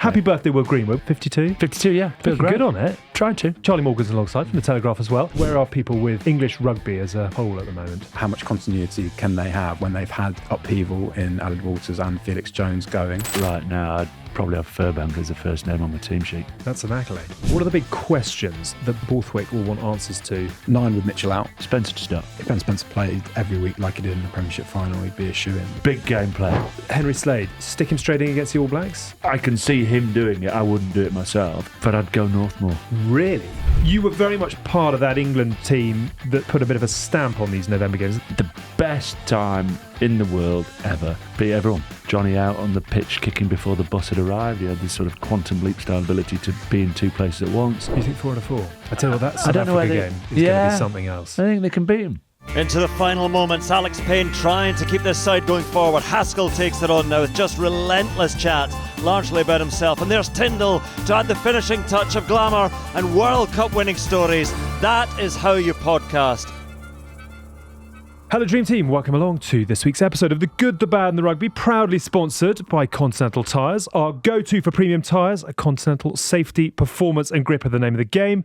Happy birthday, Will Greenwood, 52. 52, yeah. Feel Looking great. good on it. Tried to. Charlie Morgan's alongside from the Telegraph as well. Where are people with English rugby as a whole at the moment? How much continuity can they have when they've had upheaval in Alan Walters and Felix Jones going? Right now, I'd probably have Furbank as the first name on my team sheet. That's an accolade. What are the big questions that Borthwick will want answers to? 9 with Mitchell out. Spencer to start. If Ben Spencer played every week like he did in the Premiership final, he'd be a shoo-in. Big game player. Henry Slade, stick him straight in against the All Blacks? I can see him doing it. I wouldn't do it myself, but I'd go Northmore. Really? You were very much part of that England team that put a bit of a stamp on these November games. The best time in the world ever. Beat everyone. Jonny out on the pitch kicking before the bus had arrived. He had this sort of quantum leap style ability to be in two places at once. You think 4 out of 4? I tell you what, that South I don't know Africa whether- game is going to be something else. I think they can beat him. Into the final moments, Alex Payne trying to keep this side going forward. Haskell takes it on now with just relentless chat, largely about himself. And there's Tyndall to add the finishing touch of glamour and World Cup winning stories. That is how you podcast. Hello Dream Team, welcome along to this week's episode of The Good, The Bad and The Rugby, proudly sponsored by Continental Tyres, our go-to for premium tyres. A Continental safety, performance and grip are the name of the game.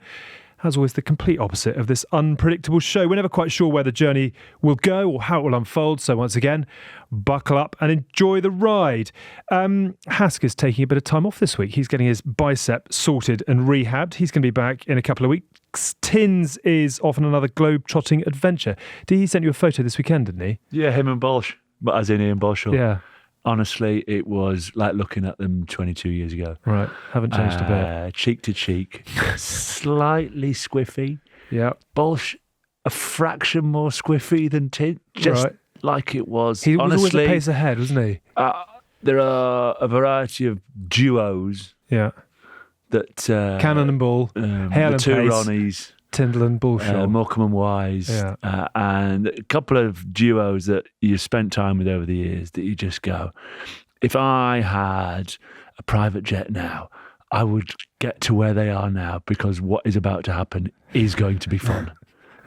As always, the complete opposite of this unpredictable show. We're never quite sure where the journey will go or how it will unfold. So once again, buckle up and enjoy the ride. Hask is taking a bit of time off this week. He's getting his bicep sorted and rehabbed. He's going to be back in a couple of weeks. Tins is off on another globe-trotting adventure. He sent you a photo this weekend, didn't he? Yeah, him and Bolsh, but as in Ian Bolshaw. Yeah. Honestly, it was like looking at them 22 years ago. Right, haven't changed a bit. Cheek to cheek, slightly squiffy. Yeah. Bolsh, a fraction more squiffy than Tint, just Right. like it was. He was Honestly, always a pace ahead, wasn't he? there are a variety of duos Yeah. that... Cannon and Ball, Hale the and two Pace, Ronnies, Tyndall and Bullshaw. Morecambe and Wise, Yeah. and a couple of duos that you've spent time with over the years that you just go, if I had a private jet now, I would get to where they are now because what is about to happen is going to be fun.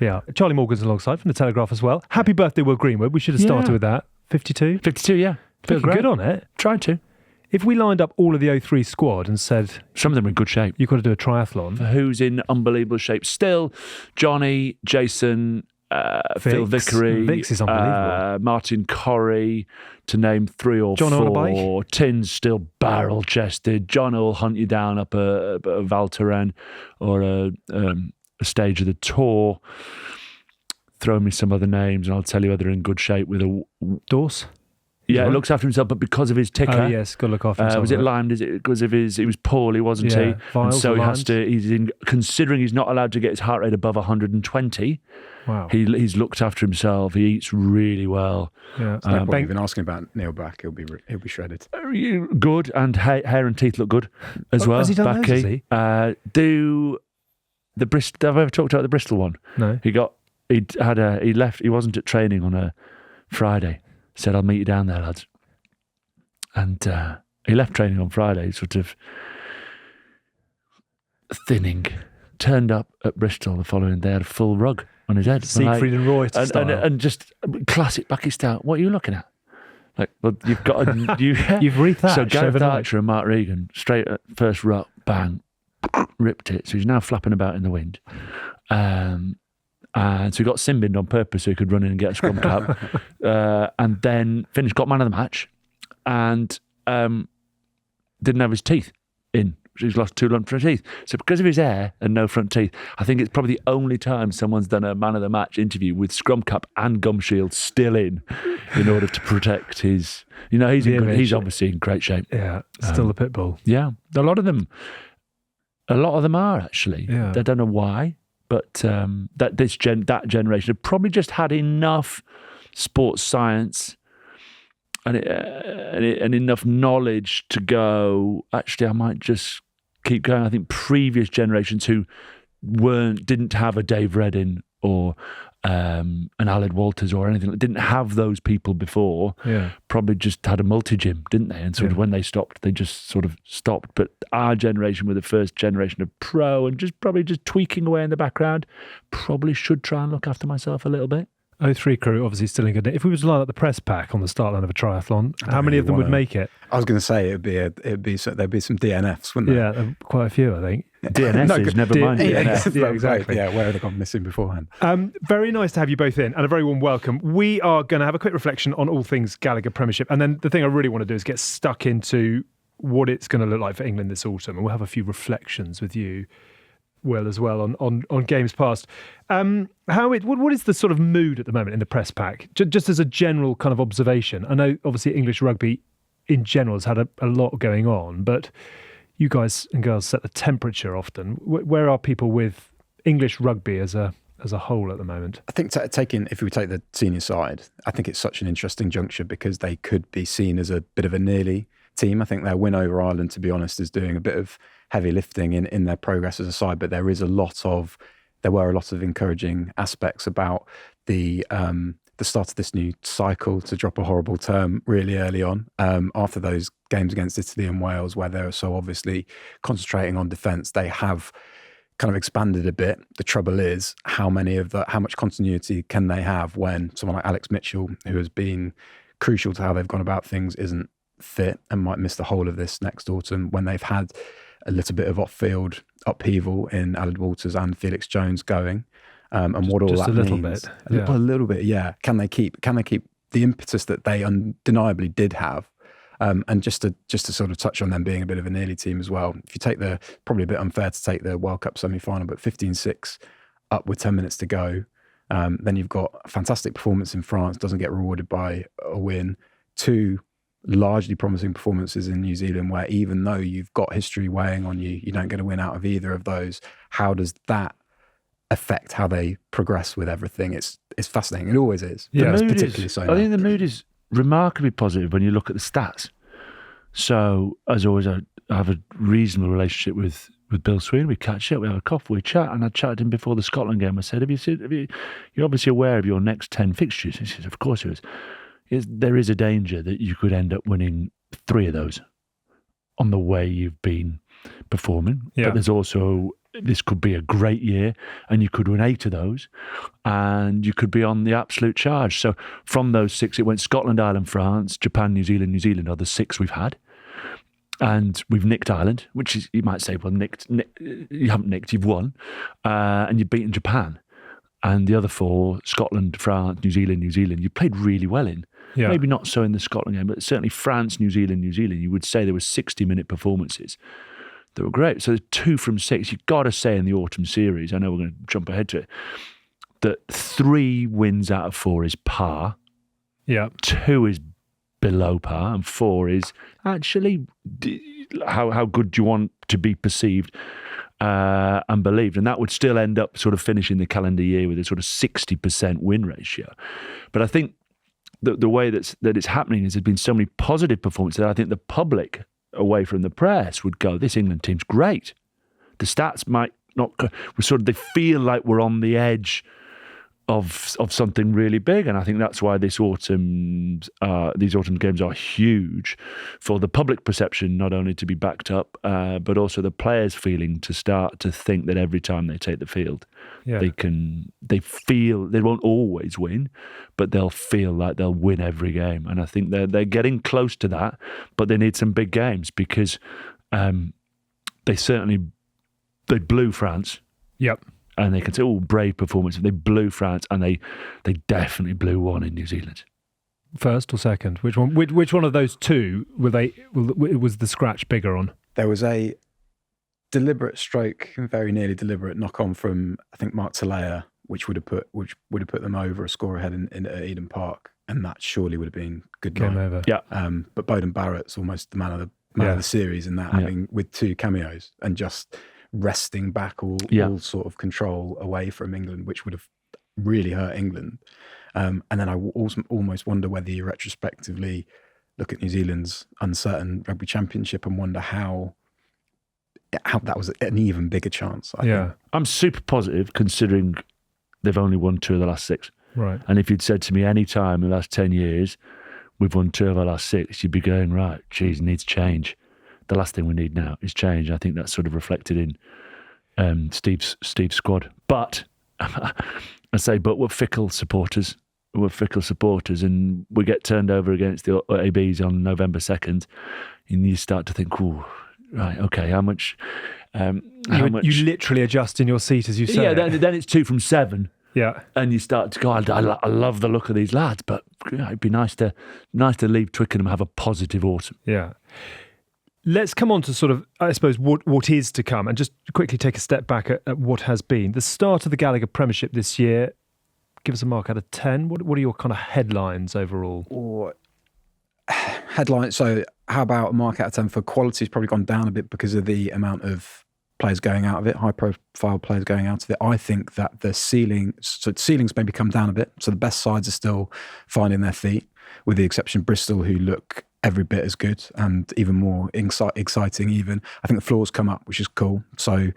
Yeah. Charlie Morgan's alongside from the Telegraph as well. Happy birthday, Will Greenwood. We should have started Yeah. with that. 52. 52, yeah. Feel Looking great. good on it. Trying to. If we lined up all of the 03 squad and said, Some of them are in good shape. you've got to do a triathlon, Who's in unbelievable shape still? Jonny, Jason, Phil Vix. Vickery, Vix is unbelievable. Martin Corrie, to name 3 or John on a 4. Tins still barrel chested. John will hunt you down up a Val Thorens or a stage of the Tour. Throw me some other names and I'll tell you whether they're in good shape with a... Dorse? Yeah, right. He looks after himself, but because of his ticker... Oh, yes, got to look after himself. was it right? limed? Is it because of his... He was poorly, wasn't Yeah, he? And vials so were he has limed. to... He's in, considering he's not allowed to get his heart rate above 120, Wow. he's looked after himself. He eats really well. Yeah. No point Bank- even asking about Neil Black. He'll be shredded. Good, and hair and teeth look good as Oh, well. has he done those, has he? Do the Bristol... Have I ever talked about the Bristol one? No. He left. He wasn't at training on a Friday. Said, "I'll meet you down there, lads." And he left training on Friday, sort of thinning. Turned up at Bristol the following day, had a full rug on his head. Siegfried and Roy style. and just classic Bucky style. What are you looking at? Like, well, you've got you've rethatched So Gareth overnight. Archer and Mark Regan straight at first ruck, bang, ripped it. So he's now flapping about in the wind. And so he got sin-binned on purpose so he could run in and get a scrum cap. And then finished, got man of the match, and didn't have his teeth in. He's lost 2 front teeth. So because of his hair and no front teeth, I think it's probably the only time someone's done a man of the match interview with scrum cap and gum shield still in order to protect his... he's obviously in great shape. Yeah, still the pit bull. Yeah, a lot of them are actually. Yeah. I don't know why, but that generation have probably just had enough sports science and enough knowledge to go, actually, I might just keep going. I think previous generations who didn't have a Dave Reddin or an Aled Walters or anything, didn't have those people before, probably just had a multi-gym, didn't they? And sort of when they stopped, they just sort of stopped. But our generation were the first generation of pro and probably just tweaking away in the background. Probably should try and look after myself a little bit. 03 crew, obviously still in good nick. If we was to line up the press pack on the start line of a triathlon, how many of them would make it? I was going to say there'd be some DNFs, wouldn't there? Yeah, quite a few, I think. DNSs, never mind DNS. Yeah, exactly. Yeah, where have they gone missing beforehand? Very nice to have you both in, and a very warm welcome. We are going to have a quick reflection on all things Gallagher Premiership, and then the thing I really want to do is get stuck into what it's going to look like for England this autumn, and we'll have a few reflections with you, Will, as well on games past. What is the sort of mood at the moment in the press pack? Just as a general kind of observation, I know obviously English rugby in general has had a lot going on, but you guys and girls set the temperature often. Where are people with English rugby as a whole at the moment? I think if we take the senior side, I think it's such an interesting juncture because they could be seen as a bit of a nearly team. I think their win over Ireland, to be honest, is doing a bit of heavy lifting in their progress as a side, but there were a lot of encouraging aspects about the start of this new cycle, to drop a horrible term, really early on, after those games against Italy and Wales, where they're so obviously concentrating on defence. They have kind of expanded a bit. The trouble is how much continuity can they have when someone like Alex Mitchell, who has been crucial to how they've gone about things, isn't fit and might miss the whole of this next autumn, when they've had a little bit of off-field upheaval in Aled Walters and Felix Jones going, and what all that means. A little bit, yeah. Can they keep the impetus that they undeniably did have? And just to sort of touch on them being a bit of a nearly team as well. If you take probably a bit unfair to take the World Cup semi-final, but 15-6 up with 10 minutes to go, then you've got a fantastic performance in France, doesn't get rewarded by a win. 2 largely promising performances in New Zealand, where even though you've got history weighing on you, you don't get a win out of either of those. How does that affect how they progress with everything? It's fascinating. It always is. Yeah, it's particularly so now. I think the mood is remarkably positive when you look at the stats. So, as always, I have a reasonable relationship with Bill Sweeney. We catch up, we have a coffee, we chat, and I chatted to him before the Scotland game. I said, you're obviously aware of your next 10 fixtures? He says, of course he is. There is a danger that you could end up winning 3 of those on the way you've been performing. Yeah. But there's also, this could be a great year and you could win 8 of those and you could be on the absolute charge. So from those 6, it went Scotland, Ireland, France, Japan, New Zealand are the 6 we've had. And we've nicked Ireland, which is, you might say, well, you haven't nicked, you've won. And you've beaten Japan. And the other 4, Scotland, France, New Zealand, you played really well in. Yeah. Maybe not so in the Scotland game, but certainly France, New Zealand, you would say there were 60-minute performances that were great. So there's 2 from 6. You've got to say in the autumn series, I know we're going to jump ahead to it, that 3 wins out of 4 is par. Yeah. 2 is below par, and 4 is actually how good do you want to be perceived and believed. And that would still end up sort of finishing the calendar year with a sort of 60% win ratio. But I think the way that it's happening is there's been so many positive performances that I think the public, away from the press, would go, this England team's great. The stats might not, they feel like we're on the edge of something really big, and I think that's why these autumn games are huge for the public perception, not only to be backed up, but also the players feeling to start to think that every time they take the field, they feel they won't always win, but they'll feel like they'll win every game, and I think they're getting close to that, but they need some big games because they blew France. Yep. And they can say, brave performance. They blew France, and they definitely blew one in New Zealand. First or second? Which one? Which one of those 2 was the scratch bigger on? There was a deliberate stroke, very nearly deliberate knock-on from, I think, Mark Talea, which would have put them over a score ahead in Eden Park, and that surely would have been good game over. Yeah. But Bowden Barrett's almost the man of the series in that, having with 2 cameos and just wresting back all sort of control away from England, which would have really hurt England. And then I almost wonder whether you retrospectively look at New Zealand's uncertain rugby championship and wonder how that was an even bigger chance. I think. I'm super positive considering they've only won 2 of the last 6. Right. And if you'd said to me any time in the last 10 years, we've won 2 of our last 6, you'd be going, right, geez, needs change. The last thing we need now is change. I think that's sort of reflected in Steve's squad. But, but we're fickle supporters. we're fickle supporters, and we get turned over against the ABs on November 2nd, and you start to think, "Ooh, right, okay, how much?" You literally adjust in your seat as you say. Yeah, then it's 2 from 7. Yeah, and you start to go, I love the look of these lads, but it'd be nice to leave Twickenham have a positive autumn. Yeah. Let's come on to sort of, I suppose, what is to come, and just quickly take a step back at what has been. The start of the Gallagher Premiership this year, give us a mark out of 10. What are your kind of headlines overall? Headlines, so how about a mark out of 10 for quality? Has probably gone down a bit because of the amount of players going out of it, high-profile players going out of it. I think that the ceilings maybe come down a bit. So the best sides are still finding their feet, with the exception of Bristol, who look every bit as good and even more exciting even. I think the floor's come up, which is cool. So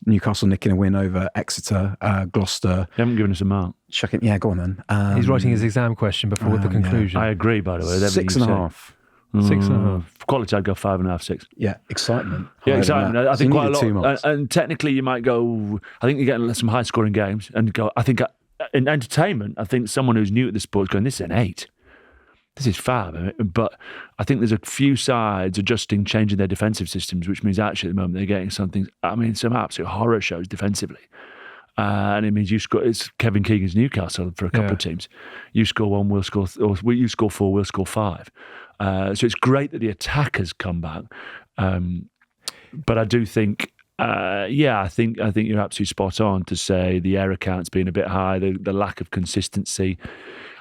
Newcastle nicking a win over Exeter, Gloucester. You haven't given us a mark. Yeah, go on then. He's writing his exam question before the conclusion. I agree, by the way. 6.5. 6.5. Quality, I'd go 5.5, 6. Yeah, excitement. Yeah, excitement. I think quite a lot. 2 And technically, you might go. I think you're getting some high-scoring games, and go. I think in entertainment, I think someone who's new at the sport is going, "This is an 8. This is fab." But I think there's a few sides adjusting, changing their defensive systems, which means actually at the moment they're getting something. I mean, some absolute horror shows defensively. And it means it's Kevin Keegan's Newcastle for a couple of teams. You score 1, we'll score, or you score 4, we'll score 5. So it's great that the attackers come back. But I do think, I think you're absolutely spot on to say the error count's been a bit high, the lack of consistency.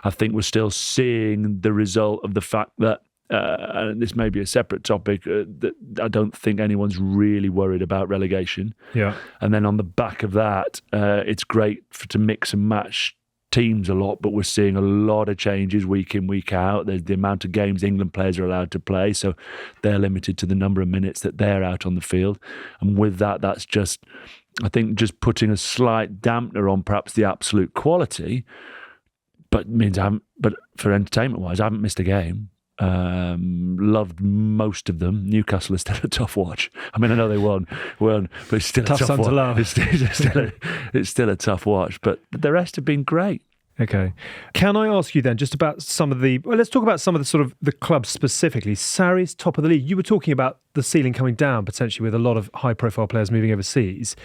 I think we're still seeing the result of the fact that, and this may be a separate topic, that I don't think anyone's really worried about relegation. Yeah. And then on the back of that, it's great to mix and match teams a lot, but we're seeing a lot of changes week in, week out. There's the amount of games England players are allowed to play, so they're limited to the number of minutes that they're out on the field. And with that, that's just, I think, just putting a slight dampener on perhaps the absolute quality, but for entertainment-wise, I haven't missed a game. Loved most of them. Newcastle is still a tough watch. I mean, I know they won, but it's still tough a tough watch. To love. It's still a tough watch, but the rest have been great. Okay. Can I ask you then just about let's talk about some of the sort of the clubs specifically. Sarri's top of the league. You were talking about the ceiling coming down potentially with a lot of high-profile players moving overseas.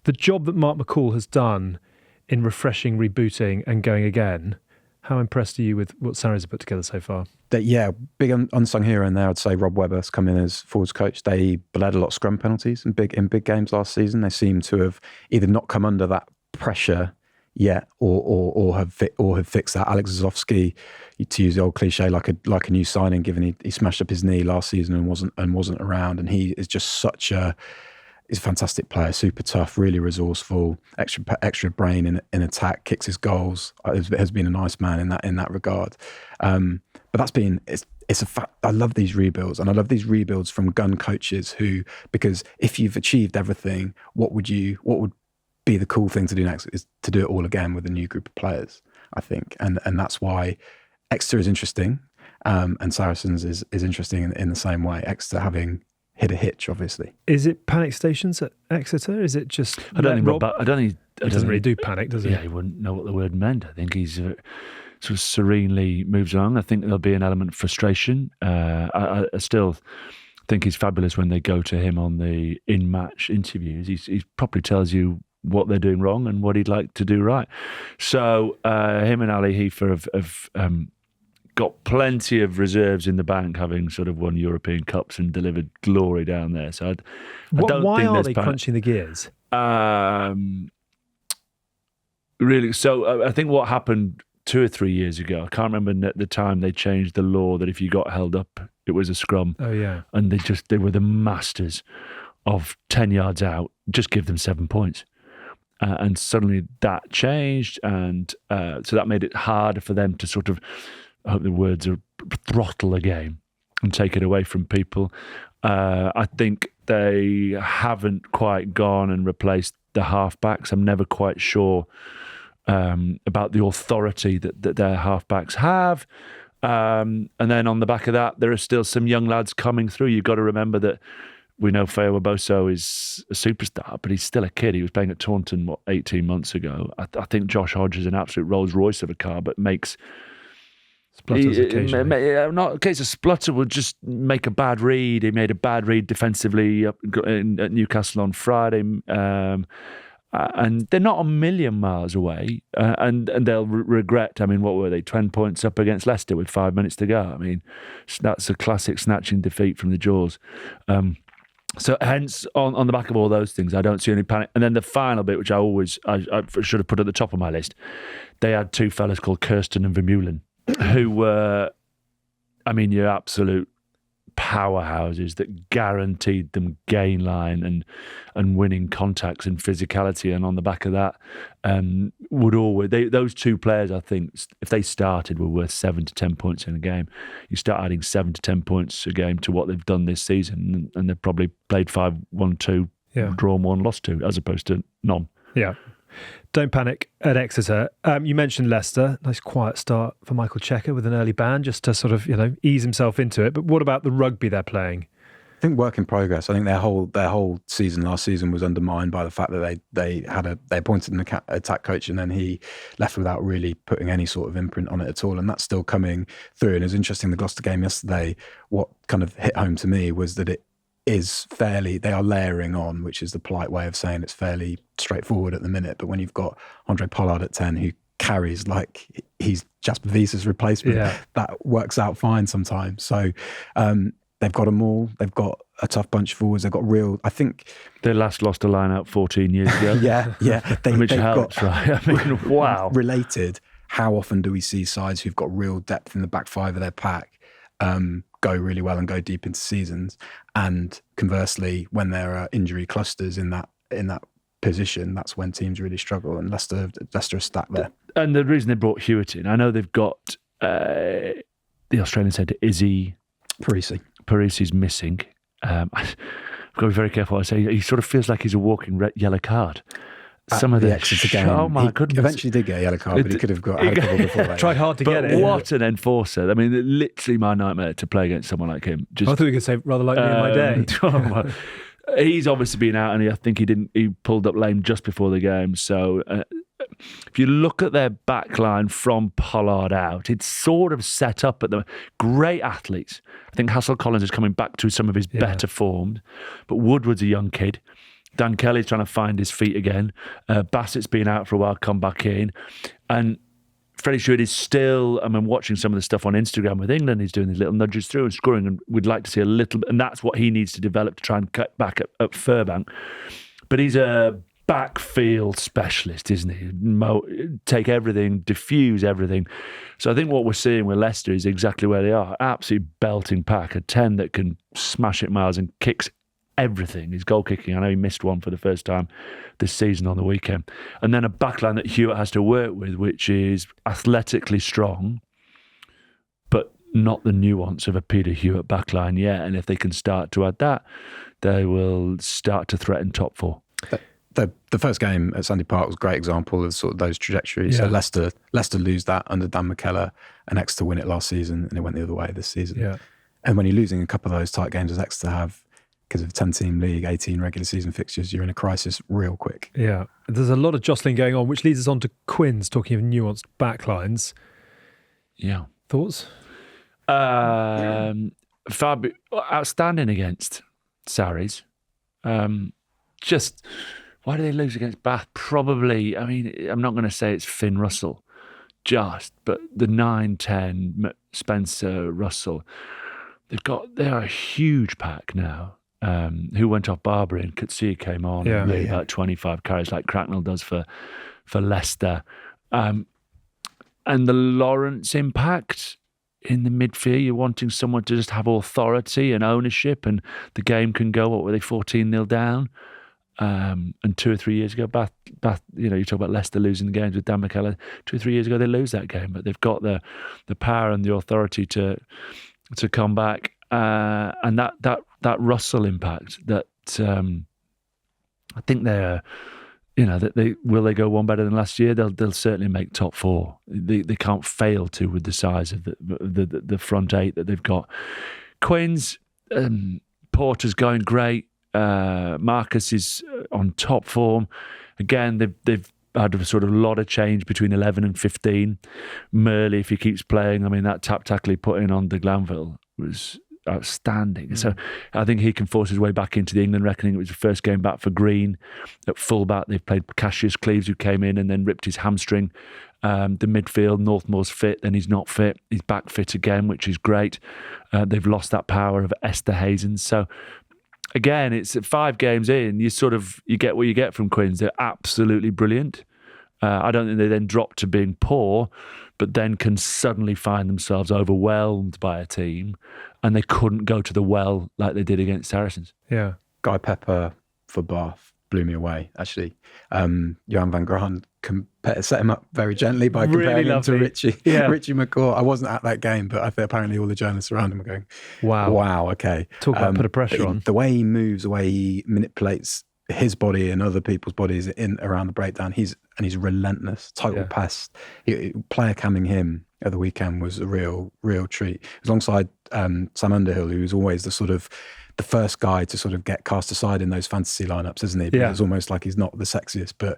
The job that Mark McCaw has done in refreshing, rebooting and going again, how impressed are you with what Sarri's have put together so far? Big unsung hero in there. I'd say Rob Webber's come in as forwards coach. They bled a lot of scrum penalties in big games last season. They seem to have either not come under that pressure yet, or have fixed that. Alex Zofsky, to use the old cliche, like a new signing, given he smashed up his knee last season and wasn't around, and he is just he's a fantastic player, super tough, really resourceful, extra brain in attack, kicks his goals. Has been a nice man in that regard. But that's been it's a fact. I love these rebuilds, and I love these rebuilds from gun coaches because if you've achieved everything, what would be the cool thing to do next is to do it all again with a new group of players, I think, and that's why Exeter is interesting, and Saracens is interesting in the same way. Exeter having hit a hitch, obviously. Is it panic stations at Exeter? Is it just? I don't think he doesn't really do panic, does he? Yeah, he wouldn't know what the word meant. I think he's sort of serenely moves along. I think there'll be an element of frustration. I still think he's fabulous when they go to him on the in-match interviews. He probably tells you what they're doing wrong and what he'd like to do right. So him and Ali Heifer have got plenty of reserves in the bank, having sort of won European Cups and delivered glory down there. So why are they crunching the gears? Really, so I think what happened 2 or 3 years ago, I can't remember at the time, they changed the law that if you got held up, it was a scrum. Oh, yeah. And they were the masters of 10 yards out, just give them 7 points. And suddenly that changed, and so that made it harder for them to sort of, I hope the words are, throttle a game and take it away from people. I think they haven't quite gone and replaced the halfbacks. I'm never quite sure about the authority that their halfbacks have. And then on the back of that, there are still some young lads coming through. You've got to remember that We know Feo Boso is a superstar, but he's still a kid. He was playing at Taunton, 18 months ago. I think Josh Hodge is an absolute Rolls Royce of a car, but makes... Splutters occasionally. Not in case a splutter would just make a bad read. He made a bad read defensively at Newcastle on Friday. And they're not a million miles away, and they'll regret. I mean, what were they? 10 points up against Leicester with 5 minutes to go. I mean, that's a classic snatching defeat from the jaws. So hence, on the back of all those things, I don't see any panic. And then the final bit, which I should have put at the top of my list, they had two fellas called Kirsten and Vermeulen, who were, I mean, your absolute powerhouses that guaranteed them gain line and winning contacts and physicality. And on the back of that, those two players, I think, if they started, were worth 7 to 10 points in a game. You start adding 7 to 10 points a game to what they've done this season, and they've probably played 5-1-2, drawn 1, lost 2, as opposed to none. Yeah. Don't panic at Exeter. You mentioned Leicester. Nice quiet start for Michael Checker with an early ban, just to sort of, ease himself into it. But what about the rugby they're playing? I think work in progress. I think their whole season last season was undermined by the fact that they appointed an attack coach, and then he left without really putting any sort of imprint on it at all. And that's still coming through. And it was interesting, the Gloucester game yesterday, what kind of hit home to me was that it is they are layering on, which is the polite way of saying it's fairly straightforward at the minute. But when you've got Andre Pollard at 10 who carries like he's Jasper Wiese's replacement, that works out fine sometimes. So they've got them all. They've got a tough bunch of forwards. They've got I think... They last lost a line-out 14 years ago. yeah. Which helps, right? I mean, wow. Related, how often do we see sides who've got real depth in the back five of their pack go really well and go deep into seasons? And conversely, when there are injury clusters in that position, that's when teams really struggle. And Leicester are stacked there. And the reason they brought Hewitt in, I know they've got the Australian centre Izzy Parisi's missing. I've got to be very careful what I say. He sort of feels like he's a walking yellow card. Some of the Exeter game. Oh my goodness! Eventually did get a yellow card, but he could have had a couple before that. Tried hard to get it. What an enforcer! I mean, literally my nightmare to play against someone like him. I thought you could say rather like me in my day. He's obviously been out, and I think he pulled up lame just before the game. So if you look at their back line from Pollard out, it's sort of set up at the great athletes. I think Hassel Collins is coming back to some of his better form, but Woodward's a young kid. Dan Kelly's trying to find his feet again. Bassett's been out for a while, come back in. And Freddie Stewart is still, I mean, watching some of the stuff on Instagram with England, he's doing these little nudges through and scoring, and we'd like to see a little bit, and that's what he needs to develop to try and cut back at Furbank. But he's a backfield specialist, isn't he? Take everything, diffuse everything. So I think what we're seeing with Leicester is exactly where they are. Absolutely belting pack, a 10 that can smash it miles and kicks everything. His goal kicking, I know he missed one for the first time this season on the weekend. And then a backline that Hewitt has to work with, which is athletically strong, but not the nuance of a Peter Hewitt backline yet. And if they can start to add that, they will start to threaten top four. The first game at Sandy Park was a great example of sort of those trajectories. Yeah. So Leicester lose that under Dan McKellar, and Exeter win it last season, and it went the other way this season. Yeah. And when you're losing a couple of those tight games as Exeter have, because of 10-team league, 18 regular season fixtures, you're in a crisis real quick. Yeah. There's a lot of jostling going on, which leads us on to Quins, talking of nuanced backlines. Yeah. Thoughts? Outstanding against Sarries. Just, why do they lose against Bath? Probably, I mean, I'm not going to say it's Finn Russell, but the 9-10 Spencer Russell, they are a huge pack now. Who went off Barbary and Katsia came on about 25 carries like Cracknell does for Leicester. And the Lawrence impact in the midfield, you're wanting someone to just have authority and ownership, and the game can go, what were they, 14-0 down? And 2 or 3 years ago, Bath, you talk about Leicester losing the games with Dan McKellar. 2 or 3 years ago, they lose that game, but they've got the power and the authority to come back. And that Russell impact, that I think they're, will they go one better than last year? They'll certainly make top four. They can't fail to with the size of the front eight that they've got. Quins, Porter's going great. Marcus is on top form. Again, they've had a sort of lot of change between 11 and 15. Murley, if he keeps playing, I mean, that tap tackle he put in on de Glanville was outstanding. So I think he can force his way back into the England reckoning. It was the first game back for Green. At fullback, they've played Cassius Cleves, who came in and then ripped his hamstring. The midfield, Northmore's fit, then he's not fit. He's back fit again, which is great. They've lost that power of Esther Hazen. So again, it's 5 games in, you get what you get from Quins. They're absolutely brilliant. I don't think they then drop to being poor, but then can suddenly find themselves overwhelmed by a team, and they couldn't go to the well like they did against Saracens. Yeah. Guy Pepper for Bath blew me away, actually. Johan van Graan set him up very gently by comparing him to Richie. Yeah. Richie McCaw. I wasn't at that game, but I think apparently all the journalists around him are going, wow, okay. Talk about put a pressure on. The way he moves, the way he manipulates his body and other people's bodies in around the breakdown, he's relentless, total pest. Player camming him at the weekend was a real treat. Alongside Sam Underhill, who's always the first guy to sort of get cast aside in those fantasy lineups, isn't he? Because it's almost like he's not the sexiest, but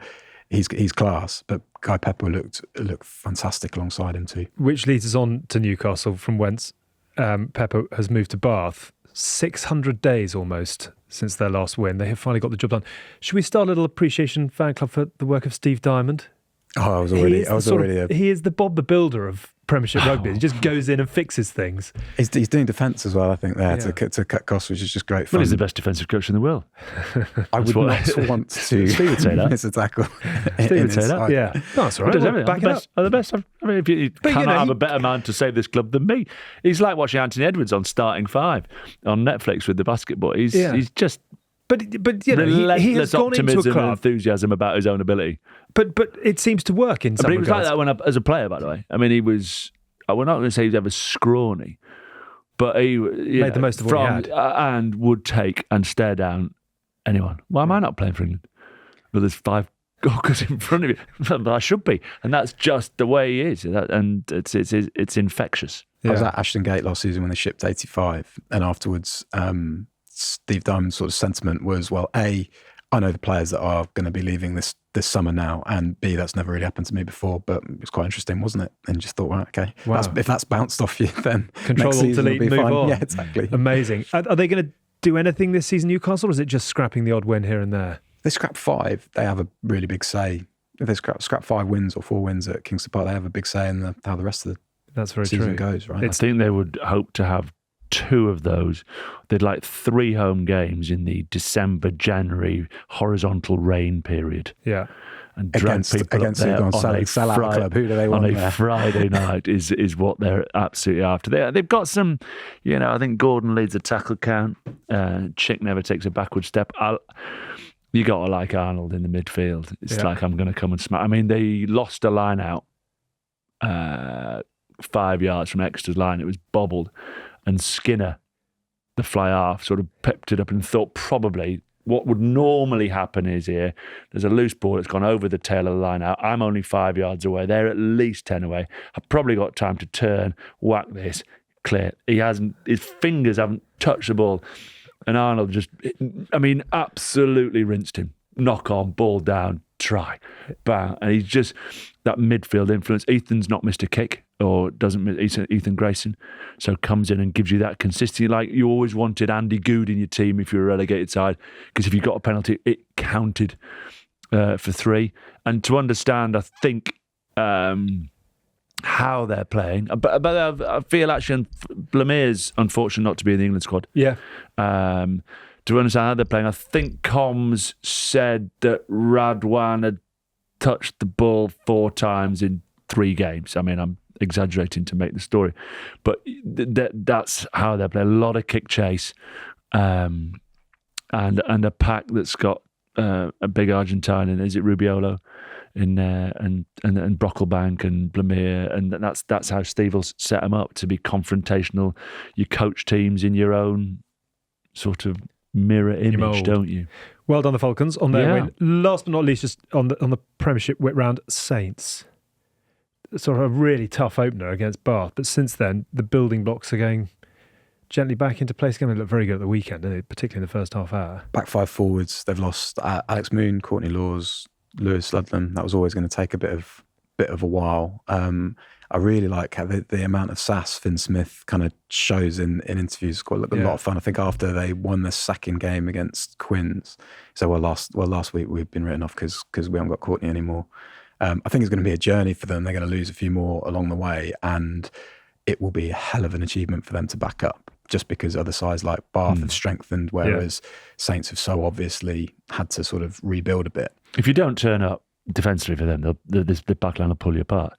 he's class. But Guy Pepper looked fantastic alongside him too. Which leads us on to Newcastle, from whence Pepper has moved to Bath. 600 days almost since their last win. They have finally got the job done. Should we start a little appreciation fan club for the work of Steve Diamond? Oh, he is the Bob the Builder of Premiership Rugby. He just goes in and fixes things. He's doing defence as well, I think, there to cut costs, which is just great fun. Well, he's the best defensive coach in the world. I would not want to Steve would say that. miss a tackle. Steve would say that. Yeah. No, that's all right. Well, back it up. The best. I mean, if you cannot have a better man to save this club than me. He's like watching Anthony Edwards on Starting 5 on Netflix with the basketball. He's just... But you know, he has gone into a optimism club. and enthusiasm about his own ability. But it seems to work in some But he was regards. like that as a player, by the way. I mean, we're not going to say he was ever scrawny, but he made the most of what he had. And would take and stare down anyone. Why am I not playing for England? Well, there's 5 Gawkers in front of you. But I should be. And that's just the way he is. And it's infectious. I was at Ashton Gate last season when they shipped 85, and afterwards Steve Diamond's sort of sentiment was, well, A, I know the players that are going to be leaving this summer now, and B, that's never really happened to me before, but it was quite interesting, wasn't it? And just thought, well, okay, if that's bounced off you, then Control, next season delete, will be move fine. on. Yeah, exactly. Amazing. Are they going to do anything this season, Newcastle, or is it just scrapping the odd win here and there? If they scrap 5, they have a really big say. If they scrap 5 wins or 4 wins at Kingston Park, they have a big say in how the rest of the season goes, right? I think they would hope to have 2 of those. They'd like 3 home games in the December-January horizontal rain period. Yeah. And drag people up there on a sell out club. Who do they want on a Friday night is what they're absolutely after. They've got some, I think Gordon leads a tackle count. Chick never takes a backward step. You got to like Arnold in the midfield. It's like, I'm going to come and smack. I mean, they lost a line out 5 yards from Exeter's line. It was bobbled. And Skinner, the fly half, sort of pepped it up and thought probably what would normally happen is there's a loose ball that's gone over the tail of the line out. I'm only 5 yards away. They're at least 10 away. I've probably got time to turn, whack this, clear. His fingers haven't touched the ball. And Arnold absolutely rinsed him. Knock on, ball down, try, bang. And he's just that midfield influence. Ethan's not missed a kick, or doesn't miss Ethan Grayson, so comes in and gives you that consistency. Like you always wanted Andy Good in your team if you're a relegated side, because if you got a penalty, it counted for 3. And to understand, I think, how they're playing, but I feel actually Blamere's unfortunate not to be in the England squad. Yeah. To understand how they're playing, I think Combs said that Radwan had touched the ball 4 times in 3 games. I mean, I'm exaggerating to make the story, but that's how they're playing. A lot of kick chase, and a pack that's got a big Argentine, and is it Rubiolo in there, and Brocklebank and Blamire, and that's how Steve will set them up to be confrontational. You coach teams in your own sort of mirror image, don't you? Well done, the Falcons, on their win. Last but not least, just on the Premiership whip round, Saints. Sort of a really tough opener against Bath, but since then the building blocks are going gently back into place again? They looked very good at the weekend, didn't they? Particularly in the first half hour. Back five forwards, they've lost Alex Moon, Courtney Laws, Lewis Ludlam. That was always going to take a bit of a while. I really like how the amount of sass Finn Smith kind of shows in interviews. It's quite a lot of fun. I think after they won the second game against Quins, so last week we've been written off because we haven't got Courtney anymore. I think it's going to be a journey for them. They're going to lose a few more along the way, and it will be a hell of an achievement for them to back up. Just because other sides like Bath have strengthened, whereas Saints have so obviously had to sort of rebuild a bit. If you don't turn up defensively for them, the backline will pull you apart.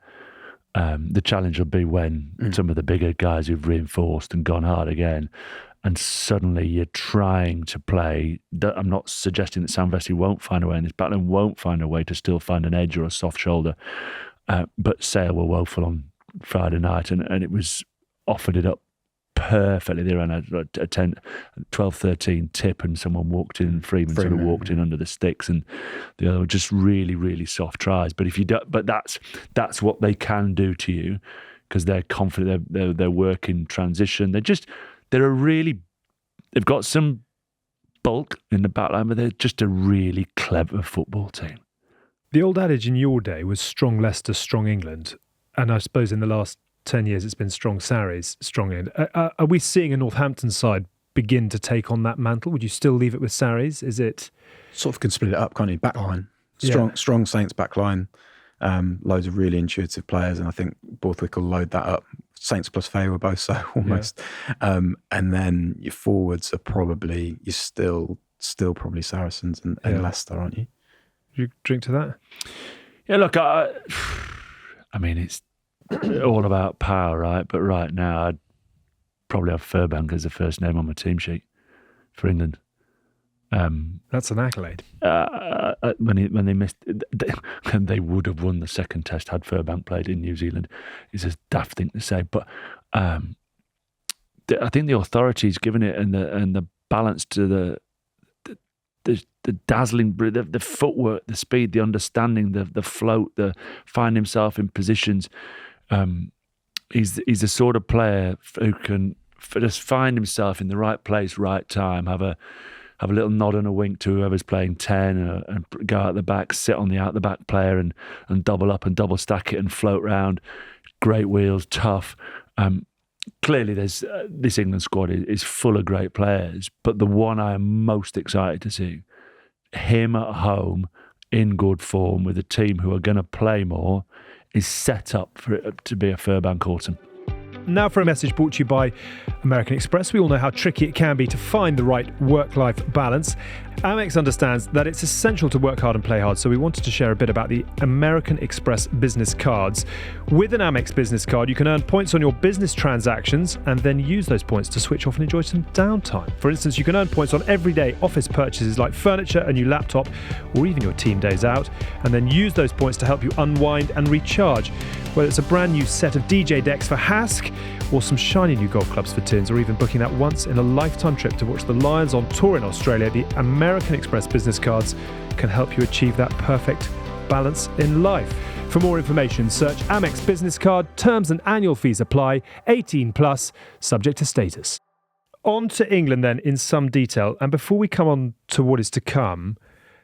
The challenge will be when some of the bigger guys who've reinforced and gone hard again, and suddenly you're trying to play. I'm not suggesting that Sam Vesey won't find a way in this battle and won't find a way to still find an edge or a soft shoulder. But Sale were woeful on Friday night, and it was offered it up perfectly. They ran a 12-13 tip, and someone walked in. Freeman sort of walked in under the sticks, and the other were just really, really soft tries. But if you don't, but that's what they can do to you because they're confident. They're working transition. They've got some bulk in the back line, but they're just a really clever football team. The old adage in your day was strong Leicester, strong England, and I suppose in the last 10 years, it's been strong Sarries, strong England. Are we seeing a Northampton side begin to take on that mantle? Would you still leave it with Sarries? Is it sort of can split it up, can't you? Backline, strong Saints backline, loads of really intuitive players, and I think Borthwick will load that up. Saints plus Faye were both so almost, and then your forwards are probably still probably Saracens and Leicester, aren't you? Do you drink to that? Yeah, look, I mean it's all about power, right? But right now, I'd probably have Furbank as the first name on my team sheet for England. That's an accolade. When they missed, and they would have won the second test had Furbank played in New Zealand. It's a daft thing to say, but I think the authority's given it and the balance to the dazzling, the footwork, the speed, the understanding, the float, the find himself in positions. He's the sort of player who can just find himself in the right place, right time, have a little nod and a wink to whoever's playing 10 and go out the back, sit on the out the back player and double up and double stack it and float round. Great wheels, tough. Clearly, there's this England squad is full of great players, but the one I am most excited to see, him at home in good form with a team who are going to play more, is set up for it to be a Furbank autumn. Now for a message brought to you by American Express. We all know how tricky it can be to find the right work-life balance. Amex understands that it's essential to work hard and play hard, so we wanted to share a bit about the American Express business cards. With an Amex business card, you can earn points on your business transactions and then use those points to switch off and enjoy some downtime. For instance, you can earn points on everyday office purchases like furniture, a new laptop, or even your team days out, and then use those points to help you unwind and recharge. Whether it's a brand new set of DJ decks for Hask, or some shiny new golf clubs for Tins, or even booking that once-in-a-lifetime trip to watch the Lions on tour in Australia, the American Express business cards can help you achieve that perfect balance in life. For more information, search Amex Business Card. Terms and annual fees apply. 18 plus, subject to status. On to England then in some detail. And before we come on to what is to come,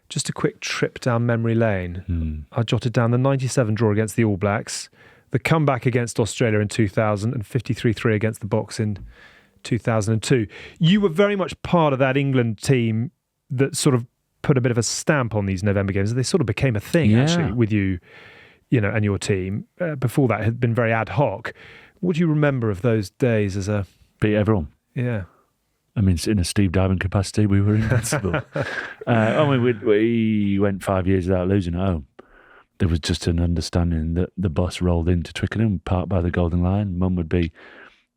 just a quick trip down memory lane. I jotted down the 97 draw against the All Blacks, the comeback against Australia in 2000 and 53-3 against the Boks in 2002. You were very much part of that England team that sort of put a bit of a stamp on these November games. They sort of became a thing, actually, with you and your team. Before that, it had been very ad hoc. What do you remember of those days as a... Beat everyone. Yeah. I mean, in a Steve Diamond capacity, we were invincible. We went 5 years without losing at home. There was just an understanding that the bus rolled into Twickenham, parked by the Golden Lion. Mum would be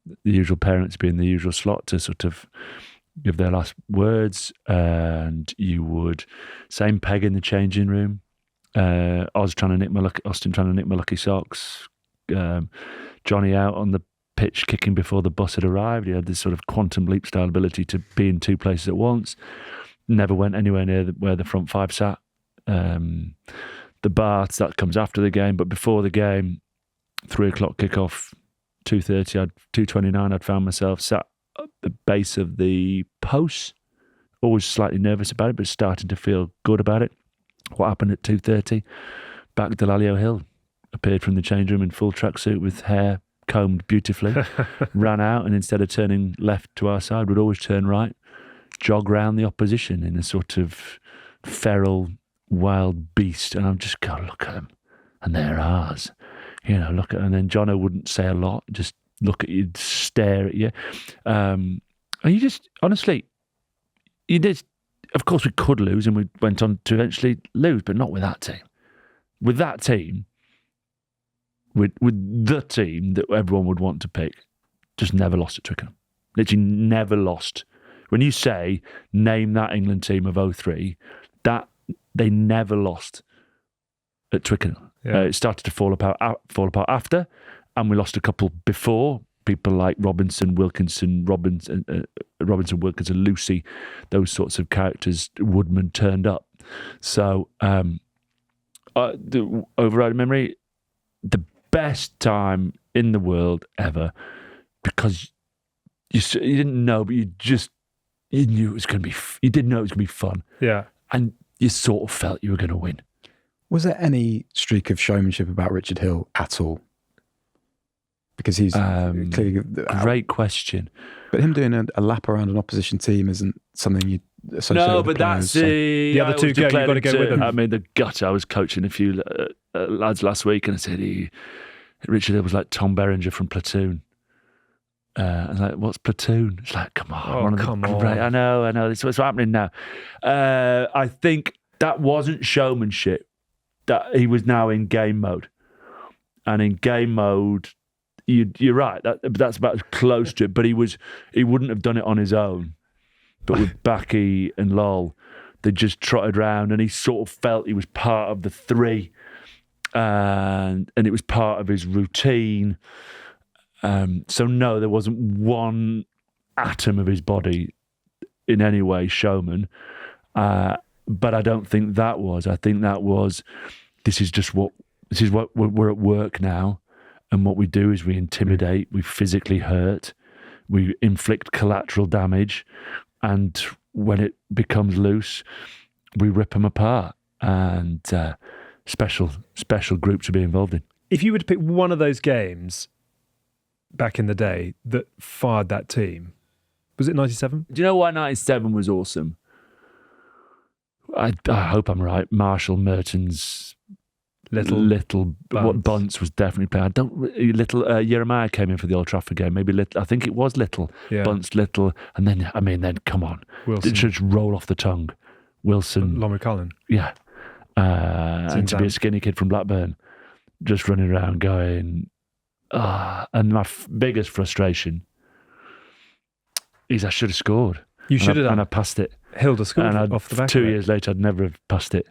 the usual, parents be in the usual slot to sort of give their last words, and you would same peg in the changing room. Austin trying to nick my lucky socks. Jonny out on the pitch kicking before the bus had arrived. He had this sort of quantum leap style ability to be in two places at once. Never went anywhere near where the front five sat. The baths, that comes after the game, but before the game, 3 o'clock kickoff, 2:30, 2:29, I'd found myself sat the base of the post. Always slightly nervous about it, but starting to feel good about it. What happened at 2:30? Back Delalio Hill appeared from the change room in full tracksuit with hair combed beautifully, ran out, and instead of turning left to our side, would always turn right, jog round the opposition in a sort of feral, wild beast. And I'm just go, look at them, and they're ours. Look at, and then Jono wouldn't say a lot, just look at you, stare at you. And you just, honestly, you did. Of course, we could lose, and we went on to eventually lose, but not with that team. With that team, with the team that everyone would want to pick, just never lost at Twickenham. Literally never lost. When you say, name that England team of 03, that they never lost at Twickenham. Yeah. It started to fall apart after, and we lost a couple before. People like Robinson, Wilkinson, Lucy, those sorts of characters, Woodman turned up. So, the overriding memory, the best time in the world ever, because you didn't know, but you knew it was going to be. You did know it was going to be fun. Yeah, and you sort of felt you were going to win. Was there any streak of showmanship about Richard Hill at all? Because he's clearly... Great question. But him doing a lap around an opposition team isn't something you associate No, with but players, that's so. The other two go, you've got to go with them. I mean, the gutter. I was coaching a few lads last week, and I said Richard Hill was like Tom Berenger from Platoon. I was like, what's Platoon? It's like, come on. Come on. I know. This is what's happening now. I think that wasn't showmanship. That he was now in game mode. And in game mode, you're right. That's about as close to it. But he wouldn't have done it on his own. But with Backy and Lol, they just trotted round, and he sort of felt he was part of the three, and it was part of his routine. So no, there wasn't one atom of his body in any way showman. But I don't think that was. I think that was. This is what we're at work now. And what we do is we intimidate, we physically hurt, we inflict collateral damage, and when it becomes loose, we rip them apart. And special group to be involved in. If you were to pick one of those games back in the day that fired that team, was it 97? Do you know why 97 was awesome? I hope I'm right. Marshall Merton's little what Bunce was definitely playing. Jeremiah came in for the Old Trafford game. Maybe little. I think it was little. Yeah. Bunce little, and then come on, Wilson. it should just roll off the tongue. Wilson, Long McCullin. yeah, and to be a skinny kid from Blackburn, just running around going. And my biggest frustration is I should have scored. You should have done. And I passed it. Hilda scored And off the back 2 of it. years later, I'd never have passed it.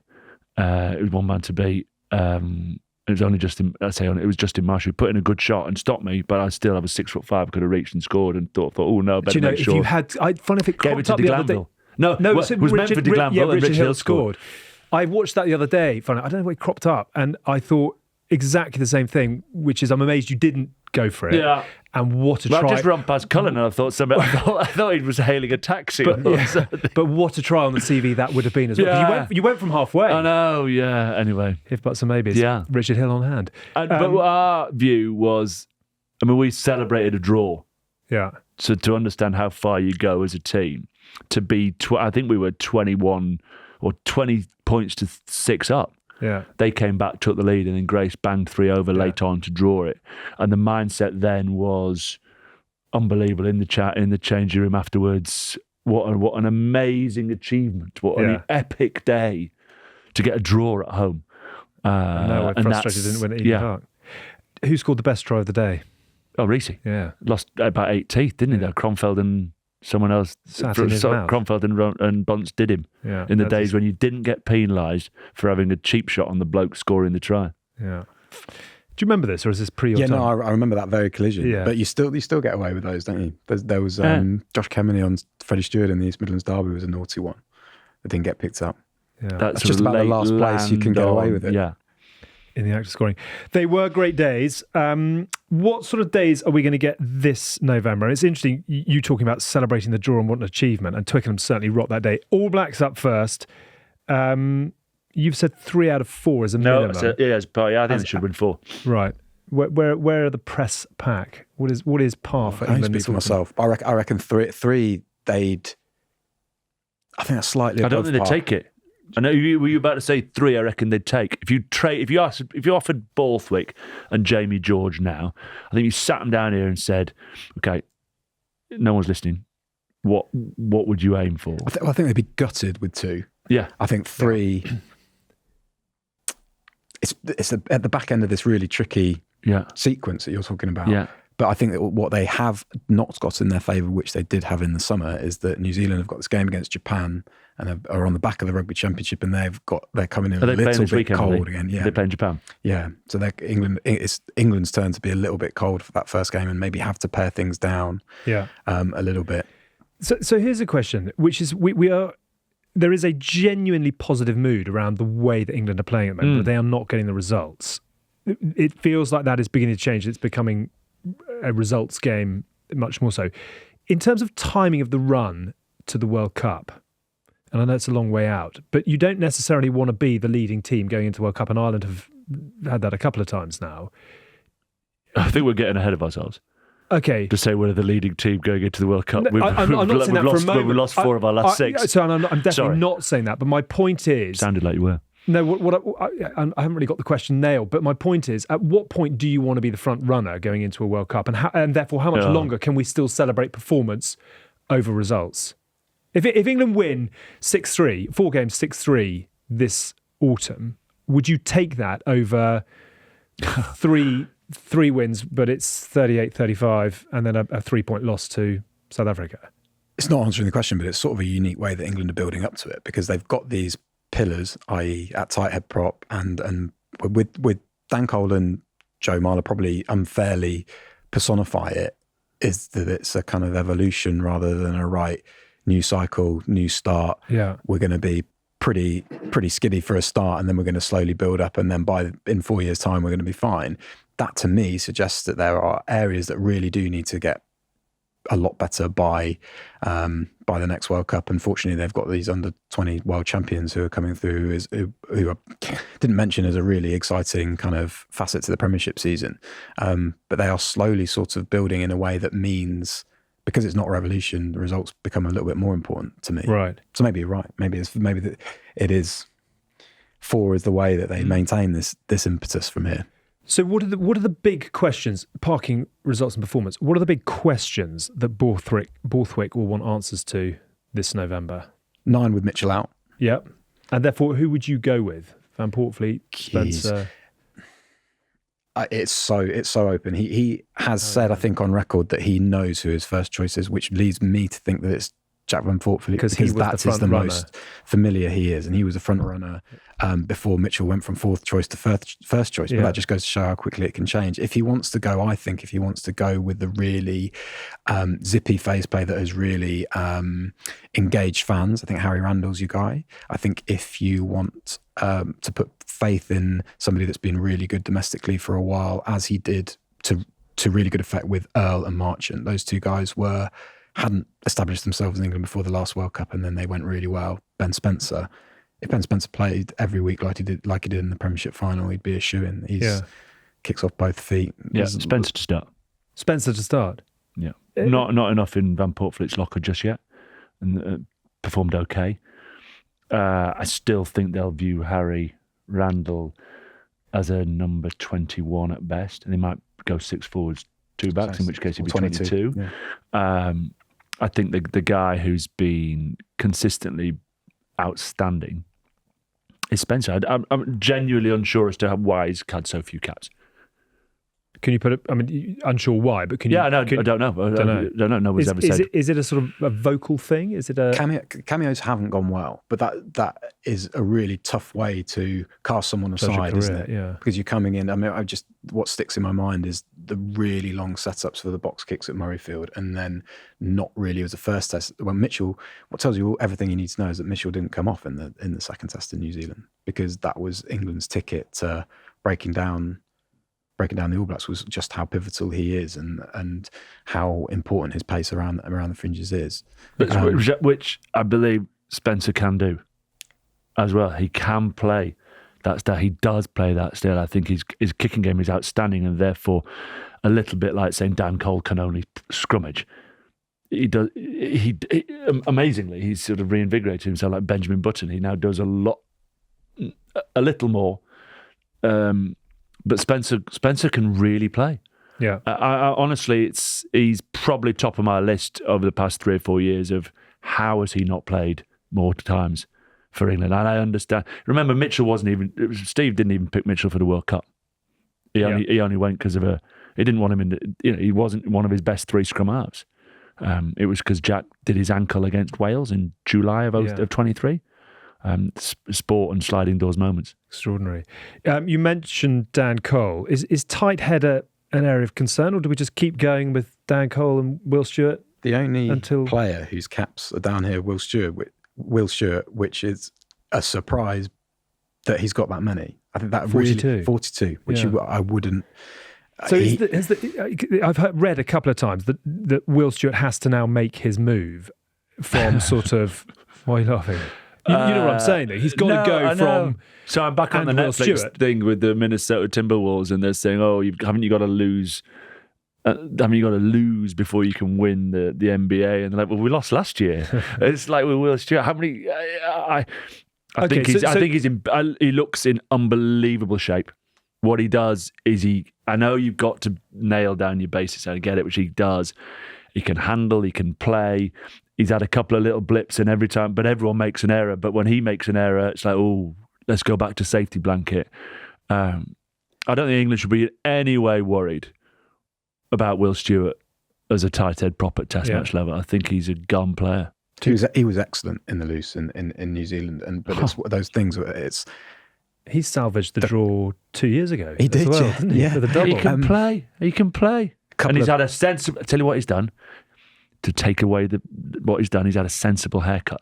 It was one man to beat. It was only Justin. It was Justin Marsh who put in a good shot and stopped me. But I still have a 6'5", could have reached and scored, and thought, oh no, better make if sure. you had, I find if it Gave cropped it to up De the other day. Glanville. No, it was meant for De Glanville, and Richard Richard Hill scored. I watched that the other day. Funny, I don't know where it cropped up, and I thought exactly the same thing, which is I'm amazed you didn't go for it. Yeah. And what a try. I just run past Cullen and I thought I thought he was hailing a taxi. But what a try on the CV that would have been as well. Yeah. You went from halfway. I know, yeah. Anyway. If buts and maybes. Yeah. Richard Hill on hand. But our view was, we celebrated a draw. Yeah. So to understand how far you go as a team, to be, I think we were 21 or 20 points to 6 up. Yeah. They came back, took the lead, and then Grace banged 3 over late on to draw it. And the mindset then was unbelievable in the changing room afterwards. What an amazing achievement! What an epic day to get a draw at home. No, we're frustrated didn't win at Eden Park. Who scored the best try of the day? Oh, Richie. Yeah, lost about 8 teeth, didn't he? Though Cromfeld and someone else, Cromfeld and Bunce did him in the days when you didn't get penalised for having a cheap shot on the bloke scoring the try. Yeah. Do you remember this, or is this pre your time? No, I remember that very collision. Yeah. But you still get away with those, don't you? There was Josh Kemeny on Freddie Stewart in the East Midlands Derby was a naughty one that didn't get picked up. Yeah. That's just about the last place you can get away with it. Yeah. in the act of scoring. They were great days. What sort of days are we going to get this November? It's interesting, you talking about celebrating the draw and what an achievement, and Twickenham certainly rocked that day. All Blacks up first. You've said 3 out of 4 is a minimum. I think they should win 4. Right. Where are the press pack? What is par for I England? speak for myself. I reckon three they'd. I think that's slightly. I don't above think they'd par. take it. I know were you about to say 3? I reckon they'd take. If you offered Borthwick and Jamie George now, I think you sat them down here and said, "Okay, no one's listening. What would you aim for?" I think they'd be gutted with 2. Yeah, I think 3. It's at the back end of this really tricky sequence that you're talking about. Yeah. But I think that what they have not got in their favour, which they did have in the summer, is that New Zealand have got this game against Japan and are on the back of the Rugby Championship, and they're coming in a little bit cold again. Yeah, they're playing Japan. Yeah, so it's England's turn to be a little bit cold for that first game and maybe have to pare things down. Yeah, a little bit. So here's a question, which is there is a genuinely positive mood around the way that England are playing at the moment, but they are not getting the results. It feels like that is beginning to change. It's becoming a results game much more so. In terms of timing of the run to the World Cup, and I know it's a long way out, but you don't necessarily want to be the leading team going into World Cup, and Ireland have had that a couple of times now. I think we're getting ahead of ourselves. Okay. To say we're the leading team going into the World Cup. I'm not saying that for a moment. We've lost 4 of our last 6. So I'm definitely not saying that, but my point is... Sounded like you were. No, I haven't really got the question nailed, but my point is, at what point do you want to be the front runner going into a World Cup? And therefore, how much longer can we still celebrate performance over results? If England win 6-3, 4 games 6-3 this autumn, would you take that over 3 wins, but it's 38-35 and then a 3-point loss to South Africa? It's not answering the question, but it's sort of a unique way that England are building up to it, because they've got these pillars, i.e. at tight head prop, and with Dan Cole and Joe Marler probably unfairly personify it, is that it's a kind of evolution rather than a new cycle, new start. Yeah, we're going to be pretty skiddy for a start, and then we're going to slowly build up, and then in 4 years' time we're going to be fine. That to me suggests that there are areas that really do need to get a lot better by the next World Cup. Unfortunately, they've got these under-20 world champions who are coming through, who I didn't mention as a really exciting kind of facet to the Premiership season. But they are slowly sort of building in a way that means, because it's not a revolution, the results become a little bit more important to me. Right. So maybe you're right. Maybe it is 4 is the way that they maintain this impetus from here. So what are the big questions, parking results and performance, what are the big questions that Borthwick will want answers to this November? 9 with Mitchell out. Yep. And therefore, who would you go with? Van Portfleet, Spencer? It's so open. He has said, I think, on record that he knows who his first choice is, which leads me to think that it's Jack Van Portfleet, because that is the most familiar he is, and he was a front runner before Mitchell went from 4th choice to first choice. But that just goes to show how quickly it can change. If he wants to go with the really zippy phase play that has really engaged fans, I think Harry Randall's your guy. I think if you want to put faith in somebody that's been really good domestically for a while, as he did to really good effect with Earl and Marchant, those 2 guys hadn't established themselves in England before the last World Cup, and then they went really well. Ben Spencer, if Ben Spencer played every week like he did in the Premiership final, he'd be a shoo-in. He's kicks off both feet. Yeah, Spencer to start. Yeah, not enough in Van Portfleet's locker just yet, and performed okay. I still think they'll view Harry Randall as a number 21 at best, and they might go 6 forwards, 2 backs, in which case he'd be 22. Yeah. I think the guy who's been consistently outstanding is Spencer. I'm genuinely unsure as to why he's had so few caps. Can you put it? I mean, unsure why, but can you? Yeah, no, I don't know. I don't know. No one's ever said. Is it a sort of a vocal thing? Is it a cameos haven't gone well, but that is a really tough way to cast someone aside, isn't it? Yeah, because you're coming in. I mean, what sticks in my mind is the really long setups for the box kicks at Murrayfield, and then not really as a first test. When Mitchell, what tells you everything you need to know is that Mitchell didn't come off in the second test in New Zealand, because that was England's ticket to breaking down the All Blacks was just how pivotal he is and how important his pace around the fringes is. Which I believe Spencer can do as well. He can play that style. He does play that style. I think his kicking game is outstanding, and therefore a little bit like saying Dan Cole can only scrummage. He does. He amazingly, he's sort of reinvigorated himself like Benjamin Button. He now does a little more. But Spencer can really play. Yeah. I honestly, he's probably top of my list over the past 3 or 4 years of how has he not played more times for England. And I understand. Remember, Steve didn't even pick Mitchell for the World Cup. He only went because of he didn't want him in he wasn't one of his best 3 scrum halves. It was because Jack did his ankle against Wales in July of 23. Sport and sliding doors moments. Extraordinary. You mentioned Dan Cole. Is tight head an area of concern, or do we just keep going with Dan Cole and Will Stewart? The only player whose caps are down here, Will Stewart, which is a surprise that he's got that many. I think that 42, 42, which I wouldn't. So I've read a couple of times that Will Stewart has to now make his move from sort of. Why are you laughing? You know what I'm saying? Though? He's got to go from. So I'm back on the Netflix thing with the Minnesota Timberwolves, and they're saying, "Oh, haven't you got to lose? Haven't you got to lose before you can win the NBA?" And they're like, "Well, we lost last year." It's like with Will Stewart. How many? I think he looks in unbelievable shape. What he does is I know you've got to nail down your basics. I get it, which he does. He can handle. He can play. He's had a couple of little blips in every time, but everyone makes an error. But when he makes an error, it's like, oh, let's go back to safety blanket. I don't think England should be in any way worried about Will Stewart as a tight head prop at Test match level. I think he's a gun player. He was excellent in the loose in New Zealand, but it's those things where it's. He salvaged the draw 2 years ago. He did, didn't he? Yeah. For the double. He can play. He can play. And he's had a sensible. I tell you what he's done. To take away what he's done, he's had a sensible haircut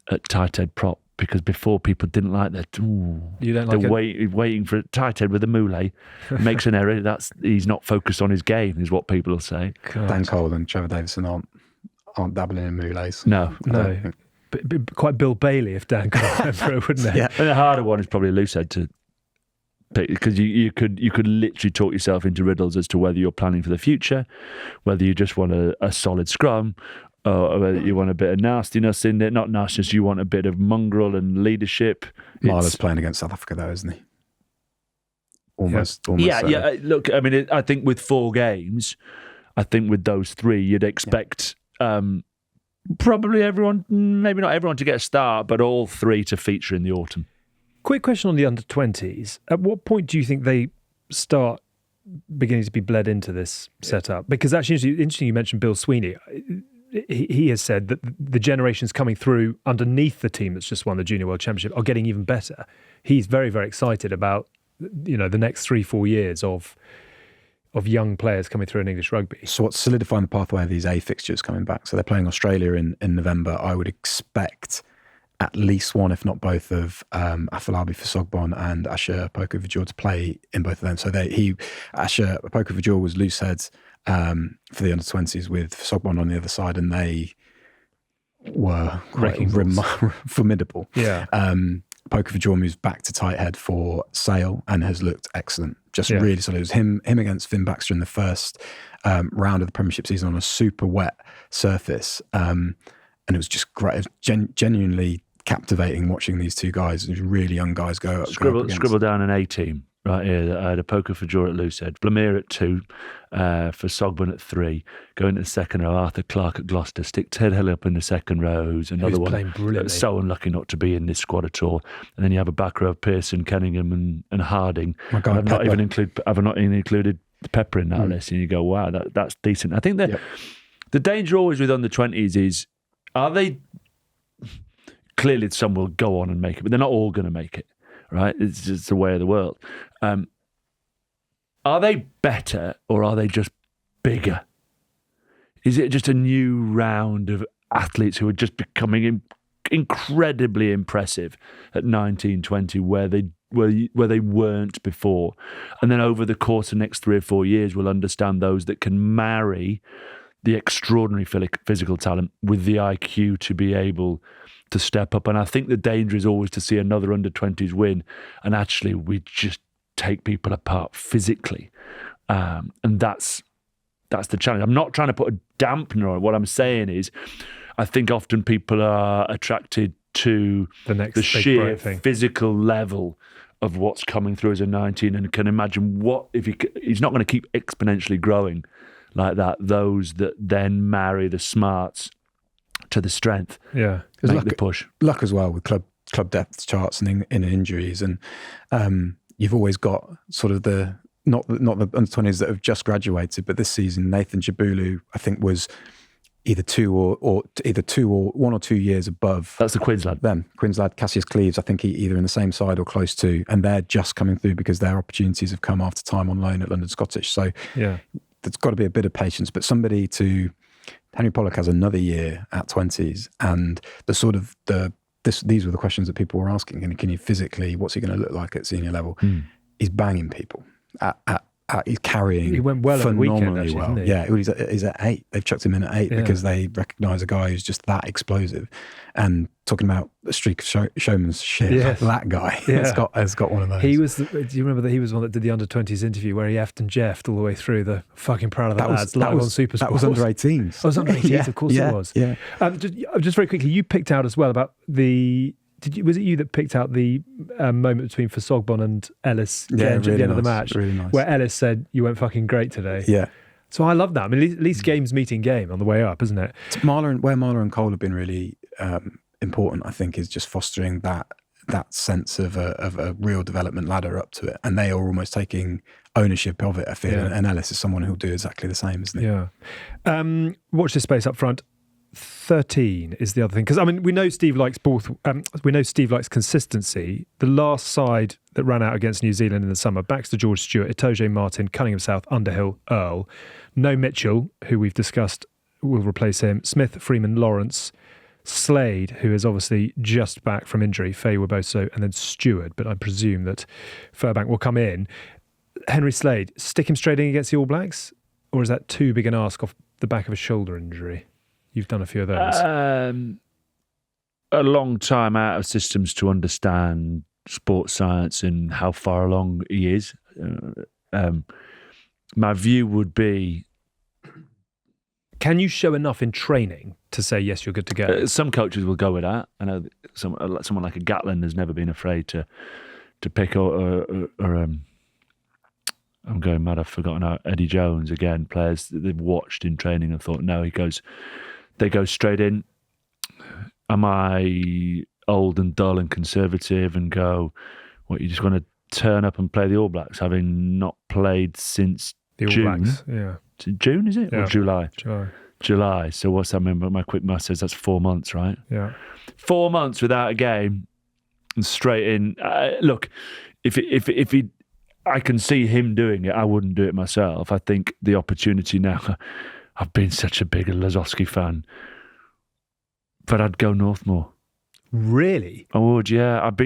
at tight head prop, because before people didn't like that. You don't like it? Waiting for a tight head with a moulet makes an error. He's not focused on his game, is what people will say. God. Dan Cole and Trevor Davison aren't dabbling in moulets. No. But quite Bill Bailey if Dan Cole went for it, wouldn't it? Yeah. And the harder one is probably a loose head to pick, because you could literally talk yourself into riddles as to whether you're planning for the future, whether you just want a solid scrum, or whether you want a bit of nastiness in it. Not nastiness, you want a bit of mongrel and leadership. Marler's playing against South Africa though, isn't he? Almost. Yeah. Look, I mean, I think with 4 games, I think with those 3, you'd expect probably everyone, maybe not everyone to get a start, but all 3 to feature in the autumn. Quick question on the under-20s. At what point do you think they start beginning to be bled into this setup? Because actually, interesting you mentioned Bill Sweeney. He has said that the generations coming through underneath the team that's just won the Junior World Championship are getting even better. He's very, very excited about the next 3-4 years of young players coming through in English rugby. So what's solidifying the pathway of these A fixtures coming back? So they're playing Australia in November. I would expect at least one, if not both, of Afolabi for Sogbon and Asher Poku-Vajor to play in both of them. So Asher Poku-Vajor was loose heads for the under-20s with Sogbon on the other side, and they were formidable. Yeah. Poku-Vajor moves back to tight head for Sale and has looked excellent. Really solid. It was him against Finn Baxter in the first round of the Premiership season on a super wet surface. And it was just great. It was genuinely captivating watching these 2 guys, these really young guys go up Scribble down an A team right here. I had a Poku-Vajor at loose head, Blamir at 2, for Sogbon at 3, going to the second row, Arthur Clark at Gloucester, stick Ted Hill up in the second rows, another one that's so unlucky not to be in this squad at all. And then you have a back row of Pearson, Kenningham and Harding. My God, I've not even included Pepper in that list, and you go, wow, that's decent. I think that the danger always with under-20s is, are they... Clearly some will go on and make it, but they're not all going to make it, right? It's just the way of the world. Are they better, or are they just bigger? Is it just a new round of athletes who are just becoming incredibly impressive at 19, 20, where they they weren't before. And then over the course of the next 3 or 4 years, we'll understand those that can marry the extraordinary physical talent with the IQ to be able to step up. And I think the danger is always to see another under-20s win, and actually we just take people apart physically. And that's the challenge. I'm not trying to put a dampener on it. What I'm saying is, I think often people are attracted to the sheer physical level of what's coming through as a 19, and can imagine what if he's not going to keep exponentially growing like that. Those that then marry the smarts to the strength, make the push. Luck as well with club depth charts and in injuries, and you've always got sort of the not the under-20s that have just graduated, but this season Nathan Jabulu, I think, was either 2 or 1 or 2 years above. That's the Quins lad. Quins lad, Cassius Cleves, I think he either in the same side or close to, and they're just coming through because their opportunities have come after time on loan at London Scottish. So there's got to be a bit of patience, but Henry Pollock has another year at 20s, and these were the questions that people were asking. Can he physically, what's he going to look like at senior level? He's banging people. He's carrying. He went well phenomenally at the weekend, actually, didn't he? He's at 8. They've chucked him in at 8 because they recognise a guy who's just that explosive. And talking about a streak of showmanship, that guy has got one of those. Do you remember that he was one that did the under-20s interview where he effed and jeffed all the way through? The fucking proud of that lads live on Super Sport. That was under-18s. Oh, it was under-18s, of course it was. Yeah. Just very quickly, you picked out as well about the... was it you that picked out the moment between Fasogbon and Ellis at the end of the match, really nice, where Ellis said, "You went fucking great today." Yeah. So I love that. I mean, at least game's meeting game on the way up, isn't it? Where Marler and Cole have been really important, I think, is just fostering that sense of a real development ladder up to it, and they are almost taking ownership of it. I feel, and Ellis is someone who'll do exactly the same, isn't he? Yeah. Watch this space up front. 13 is the other thing, because I mean we know Steve likes consistency. The last side that ran out against New Zealand in the summer: Baxter, George Stewart, Itoje Martin, Cunningham South, Underhill, Earl. No Mitchell, who we've discussed will replace him. Smith, Freeman, Lawrence, Slade, who is obviously just back from injury, Faye Weboso, and then Stewart, but I presume that Furbank will come in. Henry Slade, stick him straight in against the All Blacks, or is that too big an ask off the back of a shoulder injury? You've done a few of those. A long time out of systems to understand sports science and how far along he is. My view would be... Can you show enough in training to say, yes, you're good to go? Some coaches will go with that. I know someone like a Gatlin has never been afraid to pick or I'm going mad, I've forgotten how Eddie Jones, again, players that they've watched in training and thought, no, they go straight in. Am I old and dull and conservative and go, what, you just want to turn up and play the All Blacks, having not played since the All June? Blacks, yeah. June, is it? Yeah. Or July? July. So what's that mean? My quick math says that's 4 months, right? Yeah. 4 months without a game and straight in. Look, if he, I can see him doing it. I wouldn't do it myself. I think the opportunity now. I've been such a big Lazowski fan, but I'd go Northmore. Really? I would, yeah. I've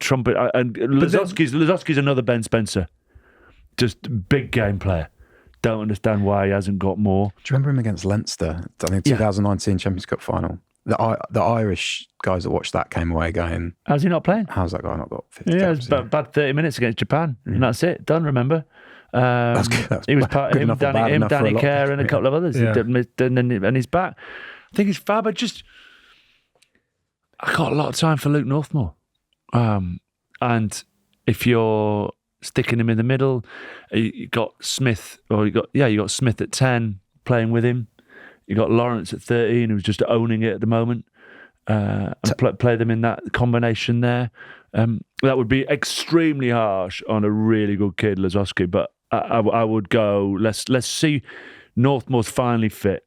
trumpet, and Lazowski's another Ben Spencer, just big game player. Don't understand why he hasn't got more. Do you remember him against Leinster? I think 2019 Champions Cup final. The Irish guys that watched that came away going, how's he not playing? How's that guy not got 50 Yeah, caps? it was bad 30 minutes against Japan, and that's it. Done, remember? He was part of him, Danny Kerr, and a couple of others. Yeah. And he's back. I think he's fab. I got a lot of time for Luke Northmore. And if you're sticking him in the middle, you got Smith, you got Smith at 10 playing with him. You got Lawrence at 13, who's just owning it at the moment. And play them in that combination there. That would be extremely harsh on a really good kid, Lazowski. But I would go, let's see Northmore's finally fit.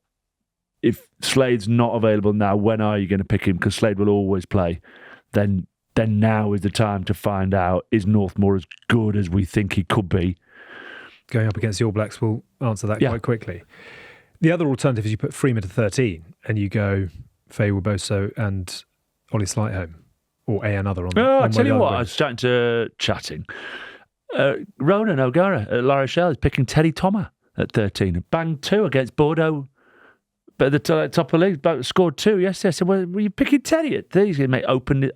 If Slade's not available now, when are you going to pick him? Because Slade will always play. Then now is the time to find out, is Northmore as good as we think he could be? Going up against the All Blacks will answer that quite quickly. The other alternative is you put Freeman to 13 and you go Faye Weboso and Ollie Slightholme. or another on. Oh, on I tell you one of the what, other I was chatting. Ronan O'Gara at La Rochelle is picking Teddy Thomas at 13. Banged 2 against Bordeaux. But at the top of the league, scored 2 yesterday. I said, well, were you picking Teddy at 30? He's going to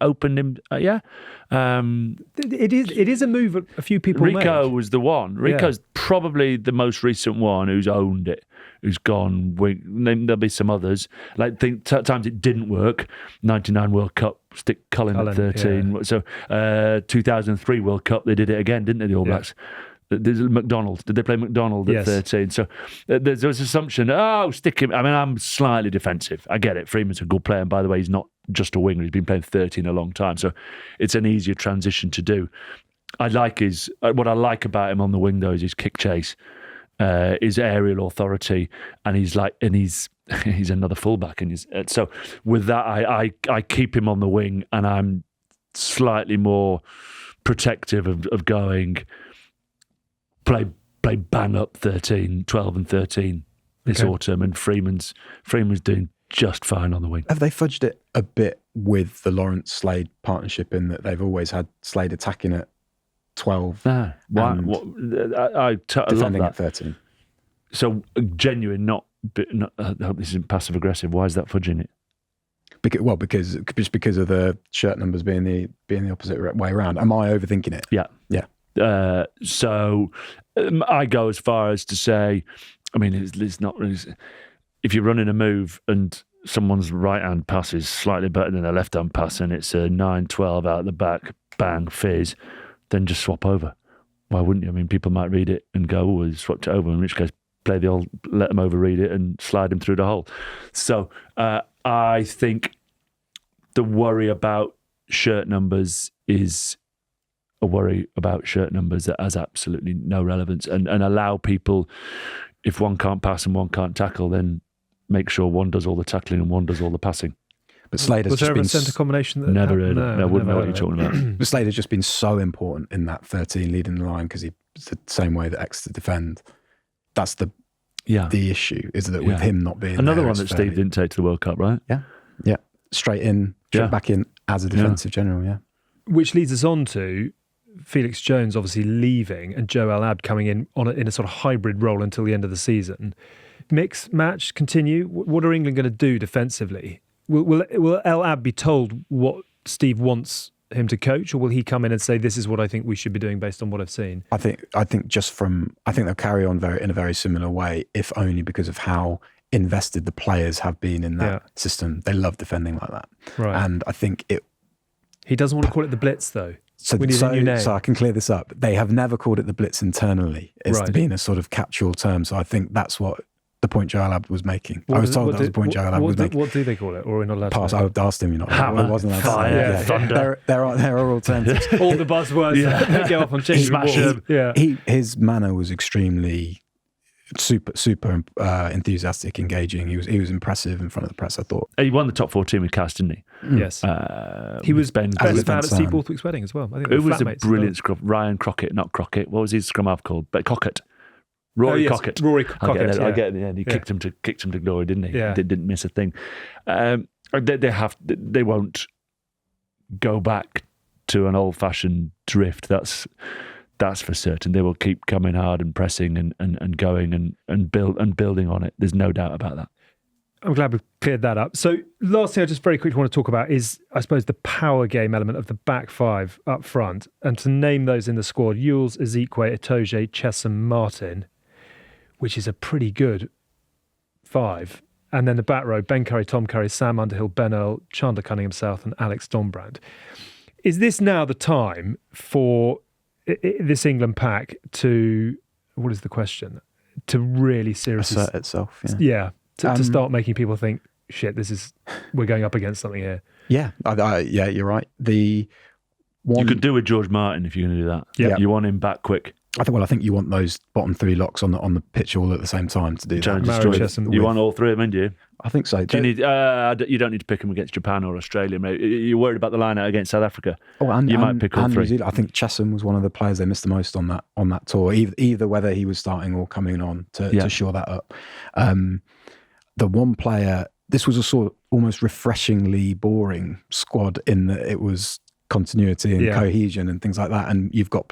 open him, yeah. It is a move a few people Rico made. was the one. Rico's probably the most recent one who's owned it, who's gone. There'll be some others. Like times it didn't work. 99 World Cup, stick Cullen at 13. Yeah. So 2003 World Cup, they did it again, didn't they, the All Blacks? There's McDonald. Did they play McDonald at 13? So there's this assumption, stick him. I mean, I'm slightly defensive. I get it. Freeman's a good player. And by the way, he's not just a winger. He's been playing 13 a long time. So it's an easier transition to do. What I like about him on the wing, though, is his kick chase, his aerial authority. And he's another fullback. So with that, I keep him on the wing, and I'm slightly more protective of going... Play bang up 12 and 13 this autumn, and Freeman's doing just fine on the wing. Have they fudged it a bit with the Lawrence-Slade partnership in that they've always had Slade attacking at 12 I love defending that. at 13? So genuine, not I hope this isn't passive-aggressive. Why is that fudging it? Because of the shirt numbers being the opposite way around. Am I overthinking it? Yeah. So I go as far as to say, I mean, it's not really. If you're running a move and someone's right hand pass is slightly better than their left hand pass, and it's a 9-12 out the back, bang, fizz, then just swap over. Why wouldn't you? I mean, people might read it and go, "Oh, he swapped it over," in which case, play the old, let them overread it and slide him through the hole. So I think the worry about shirt numbers is a worry about shirt numbers that has absolutely no relevance, and allow people, if one can't pass and one can't tackle, then make sure one does all the tackling and one does all the passing. But Slade has Was there just ever been a centre combination? That never heard no, it. I wouldn't know what you're talking about. But Slade has just been so important in that 13 leading the line, because he's the same way that Exeter defend. That's the issue, is that with him not being another there, one that Steve didn't take to the World Cup, right? Yeah, straight back in as a defensive general. Yeah, which leads us on to Felix Jones obviously leaving and Joe El-Abd coming in in a sort of hybrid role until the end of the season. Mix match continue. What are England going to do defensively? Will El-Abd be told what Steve wants him to coach, or will he come in and say, "This is what I think we should be doing based on what I've seen"? I think they'll carry on in a very similar way, if only because of how invested the players have been in that system. They love defending like that, right? And I think he doesn't want to call it the Blitz, though. So I can clear this up. They have never called it the Blitz internally. It's been a sort of catch-all term. So I think that's what the point Joe El-Abd was making. I was told that was the point Joe El-Abd was making. What do they call it? Or we're not allowed Pass. to I asked him, Hammer, wasn't allowed fire, to say. thunder. There are alternatives. All the buzzwords that go off on change. Smash him. Yeah. His manner was extremely super enthusiastic, engaging. He was impressive in front of the press, I thought. He won the top 14 with Cass, didn't he? Yes. He was best man at Steve Borthwick's wedding as well. I think it was a brilliant scrum. Ryan Crockett, not Crockett. What was his scrum half called? But Cockett. Rory Cockett. Rory Cockett. I get it. Yeah. He kicked him to glory, didn't he? Yeah. They didn't miss a thing. They won't go back to an old-fashioned drift. That's for certain. They will keep coming hard and pressing and going and building on it. There's no doubt about that. I'm glad we've cleared that up. So last thing I just very quickly want to talk about is, I suppose, the power game element of the back five up front. And to name those in the squad: Ewells, Ezekwe, Itoje, Chessum, Martin, which is a pretty good five. And then the back row: Ben Curry, Tom Curry, Sam Underhill, Ben Earl, Chandler Cunningham South and Alex Dombrand. Is this now the time for this England pack to, what is the question, to really seriously assert itself? To start making people think, shit, we're going up against something here. Yeah, you're right. You could do with George Martin if you're going to do that. Yeah. You want him back quick. I think you want those bottom three locks on the pitch all at the same time to do that. You want all three of them, do you? I think so. Do you need? You don't need to pick them against Japan or Australia. Maybe. You're worried about the line out against South Africa. You might pick all three. I think Chessum was one of the players they missed the most on that tour. Either whether he was starting or coming on to shore that up. The one player. This was a sort of almost refreshingly boring squad in that it was continuity and cohesion and things like that. And you've got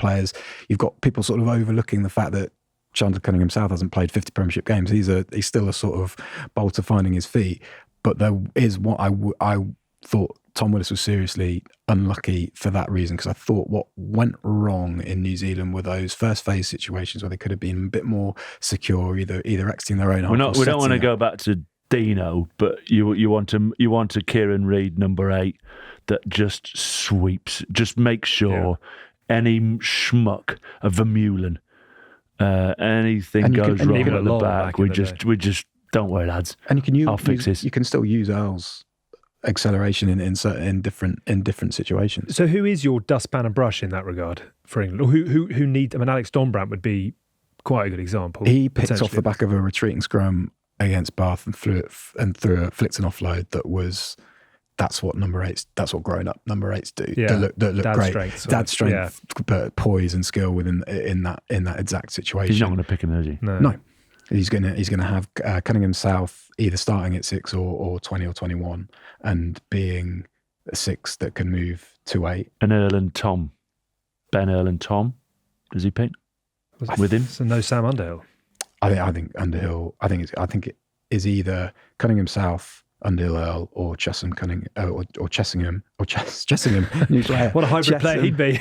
people sort of overlooking the fact that Chandler Cunningham South hasn't played 50 Premiership games. He's still a sort of bolter finding his feet. But there is what I thought Tom Willis was seriously unlucky for that reason, because I thought what went wrong in New Zealand were those first phase situations where they could have been a bit more secure, either exiting their own half. We don't want to go back to Dino, but you want a Kieran Reid number 8 that just sweeps, just makes sure any schmuck, a Vermeulen, anything goes wrong at the back. We just don't worry, lads. And I'll fix this. You can still use Earl's acceleration in different situations. So who is your dustpan and brush in that regard for England? Or who need? I mean, Alex Donbrandt would be quite a good example. He picked off the back of a retreating scrum against Bath and threw a Flixton offload that's what grown up number 8s do. Yeah. That look great. Dad's strength, but poise and skill in that exact situation. He's not going to pick him, is he? No. He's going to have Cunningham South either starting at 6 or 20 or 21 and being a 6 that can move to 8. And Earl and Tom. Ben Earl and Tom. Does he pick with him? So no Sam Underhill. I think Underhill. I think it is either Cunningham South, Underhill Earl, or Chessingham Chessingham. New player. What a hybrid player he'd be.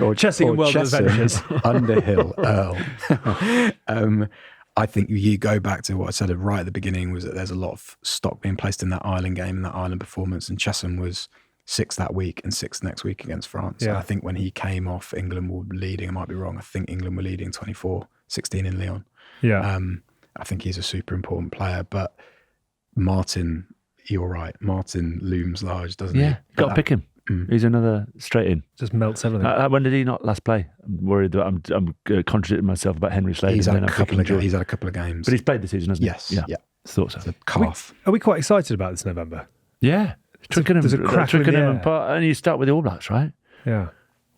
or Chessingham World of Adventures. Underhill Earl. I think you go back to what I said right at the beginning, was that there's a lot of stock being placed in that Ireland game and that Ireland performance, and Chesham was 6 that week and 6 next week against France. Yeah. And I think when he came off, England were leading. I might be wrong. I think England were leading 24-16 in Lyon. Yeah. I think he's a super important player, but Martin, you're right. Martin looms large, doesn't he? Yeah, got to pick him. He's another straight in. Just melts everything. When did he not last play? I'm worried that I'm contradicting myself about Henry Slade. He's had a couple of games. But he's played the season, hasn't he? Yeah. Thought so. Calf. Are we quite excited about this November? Yeah. There's a crack in the air. And you start with the All Blacks, right? Yeah.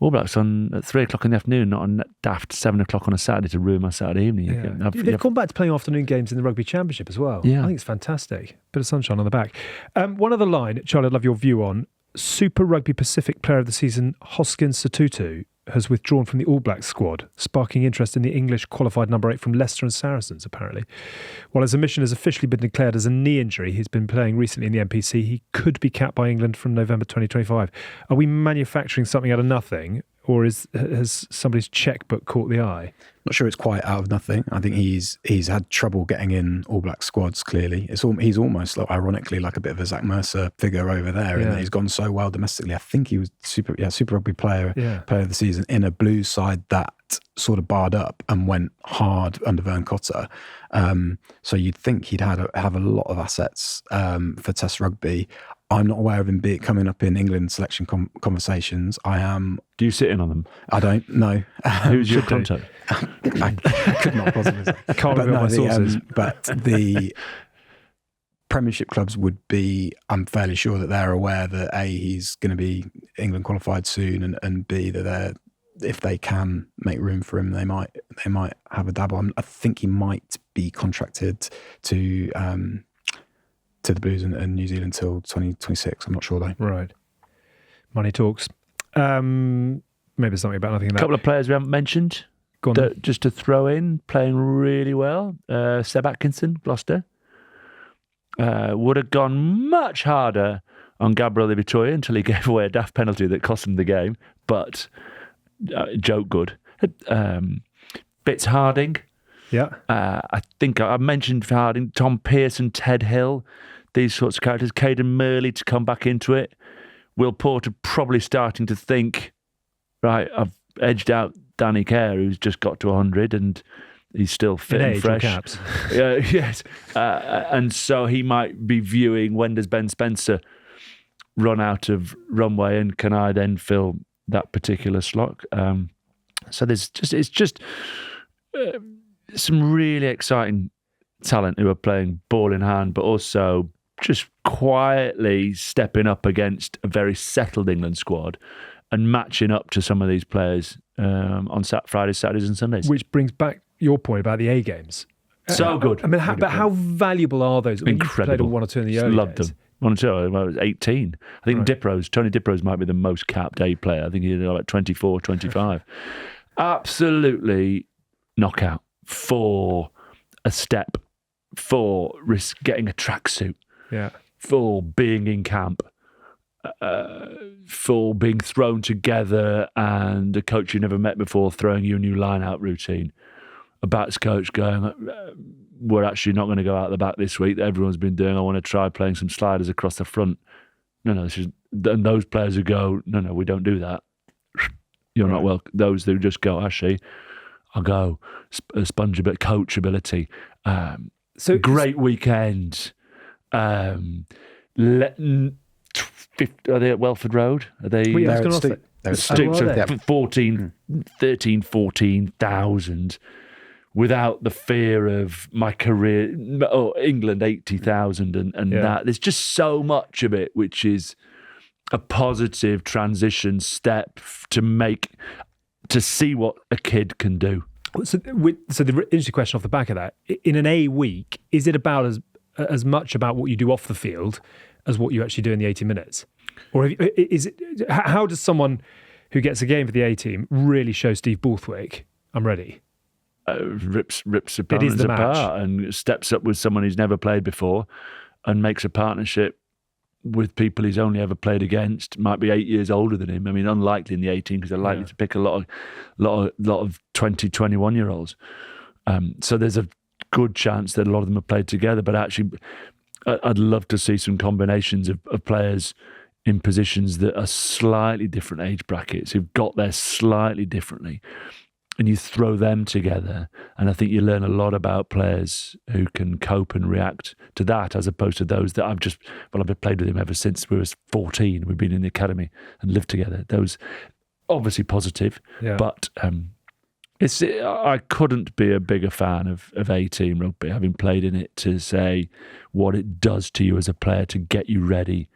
All Blacks at 3 o'clock in the afternoon, not on daft 7 o'clock on a Saturday to ruin my Saturday evening. Yeah. They've gone back to playing afternoon games in the Rugby Championship as well. Yeah. I think it's fantastic. Bit of sunshine on the back. One other line, Charlie, I'd love your view on. Super Rugby Pacific Player of the Season, Hoskins Sotutu, has withdrawn from the All Blacks squad, sparking interest in the English qualified number 8 from Leicester and Saracens, apparently. While his omission has officially been declared as a knee injury, he's been playing recently in the NPC. He could be capped by England from November 2025. Are we manufacturing something out of nothing, or has somebody's checkbook caught the eye? Not sure it's quite out of nothing. I think he's had trouble getting in All Black squads, clearly. He's almost, ironically, like a bit of a Zach Mercer figure over there, in that he's gone so well domestically. I think he was Super Rugby player of the season in a Blues side that sort of barred up and went hard under Vern Cotter. So you'd think he'd have a lot of assets for Test rugby. I'm not aware of him coming up in England selection conversations. I am. Do you sit in on them? I don't know. Who's your contact? I could not possibly say. Can't reveal my sources. But the Premiership clubs would be, I'm fairly sure that they're aware that A, he's going to be England qualified soon, and B, that if they can make room for him, they might have a dabble. I think he might be contracted to the Blues and New Zealand till 2026. I'm not sure though. Right. Money talks. Maybe there's something about nothing in that. A couple of players we haven't mentioned. Go on. Just to throw in, playing really well. Seb Atkinson, Gloucester. Would have gone much harder on Gabriel Livitoya until he gave away a daft penalty that cost him the game. But joke good. Bits Harding. Yeah. I think I mentioned Harding, Tom Pearson, Ted Hill, these sorts of characters. Caden Murley to come back into it. Will Porter probably starting to think, right, I've edged out Danny Kerr, who's just got to 100 and he's still fit and fresh. Caps. Yes. And so he might be viewing, when does Ben Spencer run out of runway and can I then fill that particular slot? So it's just some really exciting talent who are playing ball in hand, but also just quietly stepping up against a very settled England squad and matching up to some of these players on Fridays, Saturdays and Sundays. Which brings back your point about the A games. So good. I mean, how valuable are those? Incredible. You played on one or two in the early Loved days. them. 1 or 2. I was 18. I think Tony Diprose might be the most capped A player. I think he's like 24, 25. Absolutely knockout for a step, for getting a tracksuit, for being in camp, for being thrown together and a coach you never met before throwing you a new line-out routine. A backs coach going, we're actually not going to go out the back this week that everyone's been doing. I want to try playing some sliders across the front. No, and those players who go, no, we don't do that. You're not well. Those who just go, actually, I'll go. Sponge a bit, coachability. So great weekend. Are they at Welford Road? Are they? They're 14,000 without the fear of my career. Oh, England 80,000 and that. There's just so much of it, which is a positive transition step to see what a kid can do. So the interesting question off the back of that, in an A week, is it about as much about what you do off the field as what you actually do in the 80 minutes? Or how does someone who gets a game for the A team really show Steve Borthwick, I'm ready? Rips opponents apart and steps up with someone he's never played before and makes a partnership with people he's only ever played against. Might be 8 years older than him. I mean, unlikely in the 18 because they're likely to pick a lot of 20, 21-year-olds. So there's a good chance that a lot of them have played together. But actually, I'd love to see some combinations of players in positions that are slightly different age brackets, who've got there slightly differently. And you throw them together, and I think you learn a lot about players who can cope and react to that, as opposed to those that I've played with him ever since we was 14. We've been in the academy and lived together. Those obviously positive, but I couldn't be a bigger fan of A-team rugby, having played in it, to say what it does to you as a player to get you ready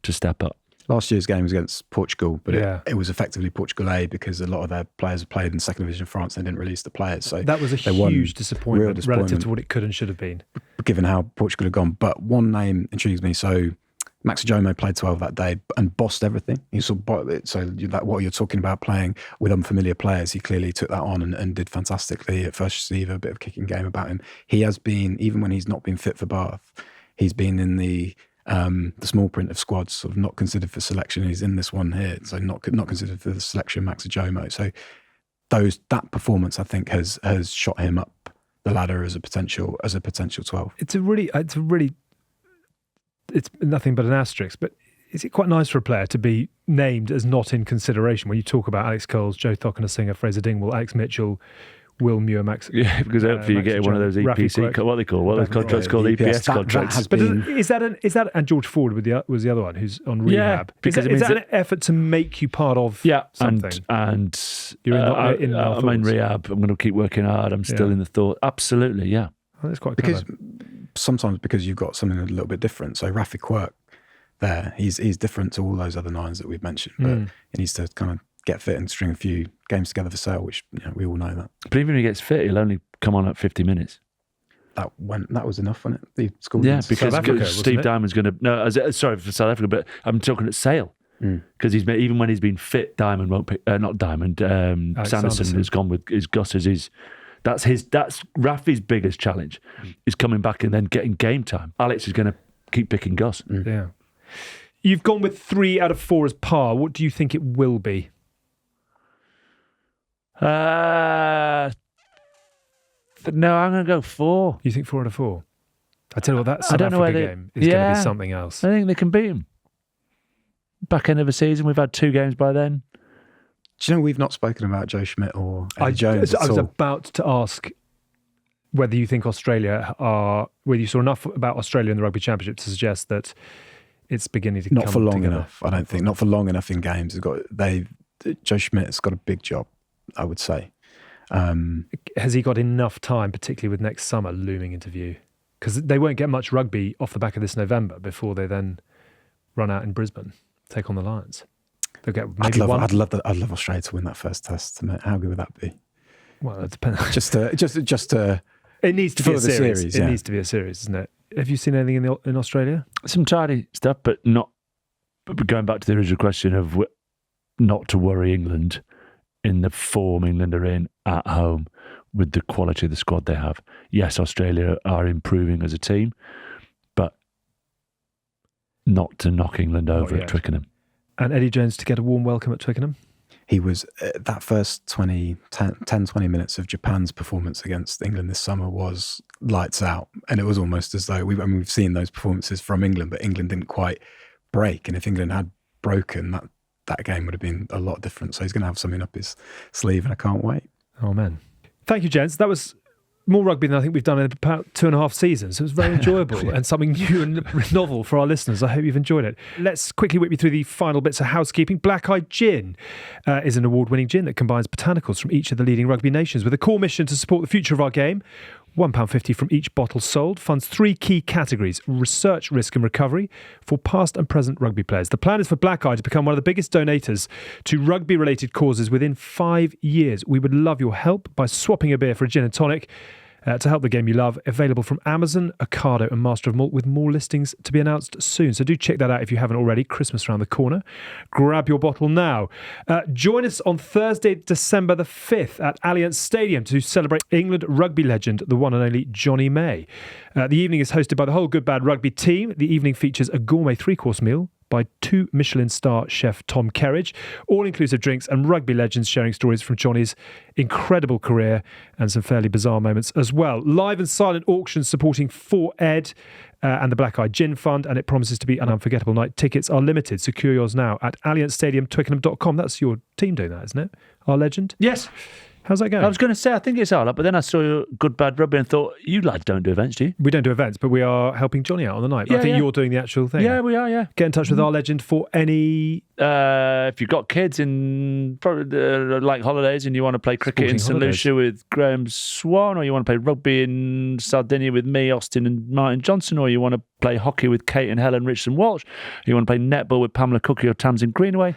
to step up. Last year's game was against Portugal, but it was effectively Portugal A because a lot of their players have played in the second division of France and they didn't release the players. So that was a huge disappointment relative to what it could and should have been, given how Portugal had gone. But one name intrigues me. So Max Jomo played 12 that day and bossed everything. What you're talking about, playing with unfamiliar players, he clearly took that on and did fantastically at first receiver, a bit of kicking game about him. He has been, even when he's not been fit for Bath, he's been in the small print of squads, sort of not considered for selection. He's in this one here, so not considered for the selection, Max Jomo. So that performance, I think, has shot him up the ladder as a potential 12. It's nothing but an asterisk, but is it quite nice for a player to be named as not in consideration when you talk about Alex Coles, Joe Thokinasinger, Fraser Dingwall, Alex Mitchell, Will Muir, Max? Yeah, because hopefully you get one of those EPC, what they call contracts called EPS contracts. But is that and George Ford was the other one who's on rehab? Yeah, because is that an effort to make you part of something? And you're in I'm in rehab. I'm going to keep working hard. I'm still in the thought. Absolutely, yeah. Oh, that's quite because sometimes because you've got something a little bit different. So Rafi Quirk there, he's different to all those other nines that we've mentioned, but he needs to kind of get fit and string a few games together for sale, which we all know that. But even when he gets fit, he'll only come on at 50 minutes. That was enough, wasn't it? He scored because Steve Diamond's going to... sorry for South Africa, but I'm talking at Sale. Because even when he's been fit, Diamond won't pick... not Diamond, Sanderson has gone with his gutters. That's Rafi's biggest challenge, is coming back and then getting game time. Alex is going to keep picking Gus. Yeah. You've gone with 3 out of 4 as par. What do you think it will be? No, I'm going to go 4. You think 4 out of 4? I tell you what, that South Africa game is going to be something else. I think they can beat him. Back end of the season, we've had 2 games by then. Do you know we've not spoken about Joe Schmidt or Eddie Jones? I was about to ask whether you think whether you saw enough about Australia in the Rugby Championship to suggest that it's beginning to come together. Not for long enough, I don't think. Not for long enough in games. Joe Schmidt's got a big job, I would say. Has he got enough time, particularly with next summer looming into view? Because they won't get much rugby off the back of this November before they then run out in Brisbane, take on the Lions. They'll get maybe I'd love Australia to win that first test. How good would that be? Well, it depends. just to it needs to be a series. Yeah. It needs to be a series, isn't it? Have you seen anything in Australia? Some tidy stuff, but not. But going back to the original question of not to worry England in the form England are in at home with the quality of the squad they have. Yes, Australia are improving as a team, but not to knock England over at Twickenham. And Eddie Jones to get a warm welcome at Twickenham. He was, that first 10, 20 minutes of Japan's performance against England this summer was lights out. And it was almost as though, we've seen those performances from England, but England didn't quite break. And if England had broken, that game would have been a lot different. So he's going to have something up his sleeve, and I can't wait. Oh, man. Thank you, gents. That was more rugby than I think we've done in about 2.5 seasons. It was very enjoyable and something new and novel for our listeners. I hope you've enjoyed it. Let's quickly whip you through the final bits of housekeeping. Blackeye Gin is an award-winning gin that combines botanicals from each of the leading rugby nations with a core mission to support the future of our game. £1.50 from each bottle sold funds 3 key categories: research, risk and recovery for past and present rugby players. The plan is for Blackeye to become one of the biggest donators to rugby-related causes within 5 years. We would love your help by swapping a beer for a gin and tonic to help the game you love. Available from Amazon, Ocado and Master of Malt, with more listings to be announced soon. So do check that out if you haven't already. Christmas around the corner. Grab your bottle now. Join us on Thursday, December the 5th at Allianz Stadium to celebrate England rugby legend, the one and only Jonny May. The evening is hosted by the whole Good Bad Rugby team. The evening features a gourmet 3-course meal by 2 Michelin star chef Tom Kerridge, all-inclusive drinks and rugby legends sharing stories from Jonny's incredible career and some fairly bizarre moments as well. Live and silent auctions supporting 4Ed and the Blackeye Gin Fund, and it promises to be an unforgettable night. Tickets are limited. Secure yours now at allianzstadiumtwickenham.com. That's your team doing that, isn't it? Our legend? Yes. How's that going? I was going to say, I think it's all up, but then I saw Good Bad Rugby and thought, you lads don't do events, do you? We don't do events, but we are helping Jonny out on the night. I think you're doing the actual thing. Yeah, we are, yeah. Get in touch with our legend for any... if you've got kids in like holidays and you want to play cricket in St Lucia with Graham Swan, or you want to play rugby in Sardinia with me, Austin and Martin Johnson, or you want to play hockey with Kate and Helen Richardson Walsh, or you want to play netball with Pamela Cookie or Tamsin Greenaway,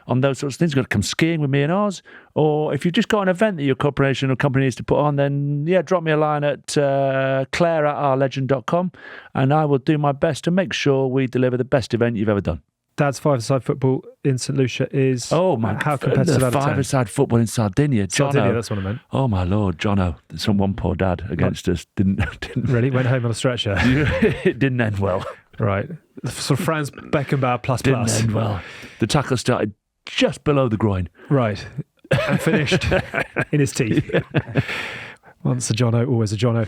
on those sorts of things, you've got to come skiing with me and Oz, or if you've just got an event that your corporation or company needs to put on, then drop me a line at claire@ourlegend.com and I will do my best to make sure we deliver the best event you've ever done. Dad's five-a-side football in St Lucia is how competitive. The five-a-side football in Sardinia. Sardinia, that's what I meant. Oh my Lord, Jono! Some one poor dad against us didn't really went home on a stretcher. It didn't end well. Right, sort of Franz Beckenbauer plus. Didn't end well. The tackle started just below the groin. Right, and finished in his teeth. Yeah. Once a Jono, always a Jono.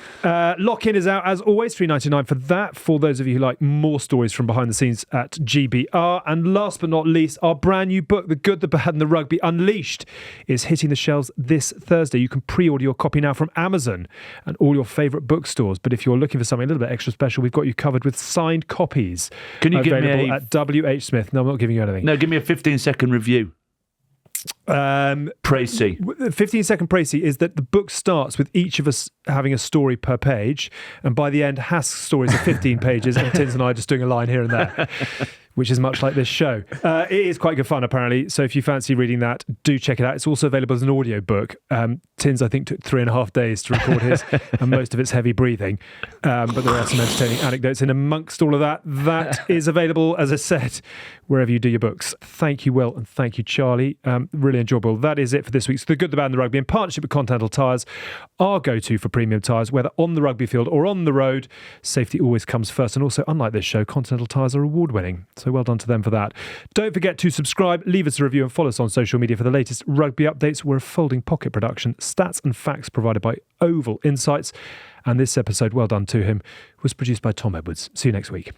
Lock-in is out as always, $3.99 for that, for those of you who like more stories from behind the scenes at GBR. And last but not least, our brand new book, The Good, The Bad and The Rugby Unleashed, is hitting the shelves this Thursday. You can pre-order your copy now from Amazon and all your favourite bookstores. But if you're looking for something a little bit extra special, we've got you cocovered with signed copies. Can you give me at WH Smith? No, I'm not giving you anything. No, give me a 15-second review. Précis. 15-second précis is that the book starts with each of us having a story per page, and by the end Hask's stories are 15 pages and Tins and I just doing a line here and there, which is much like this show. It is quite good fun apparently, so if you fancy reading that, do check it out. It's also available as an audio book. Tins I think took 3.5 days to record his and most of it's heavy breathing, but there are some entertaining anecdotes in amongst all of that. That is available, as I said, wherever you do your books. Thank you, Will, and thank you, Charlie. Really enjoyable. That is it for this week's The Good, The Bad and The Rugby in partnership with Continental Tyres, our go-to for premium tyres, whether on the rugby field or on the road. Safety always comes first, and also, unlike this show, Continental Tyres are award-winning, so well done to them for that. Don't forget to subscribe, leave us a review and follow us on social media for the latest rugby updates. We're a folding pocket production, stats and facts provided by Oval Insights, and this episode, well done to him, was produced by Tom Edwards. See you next week.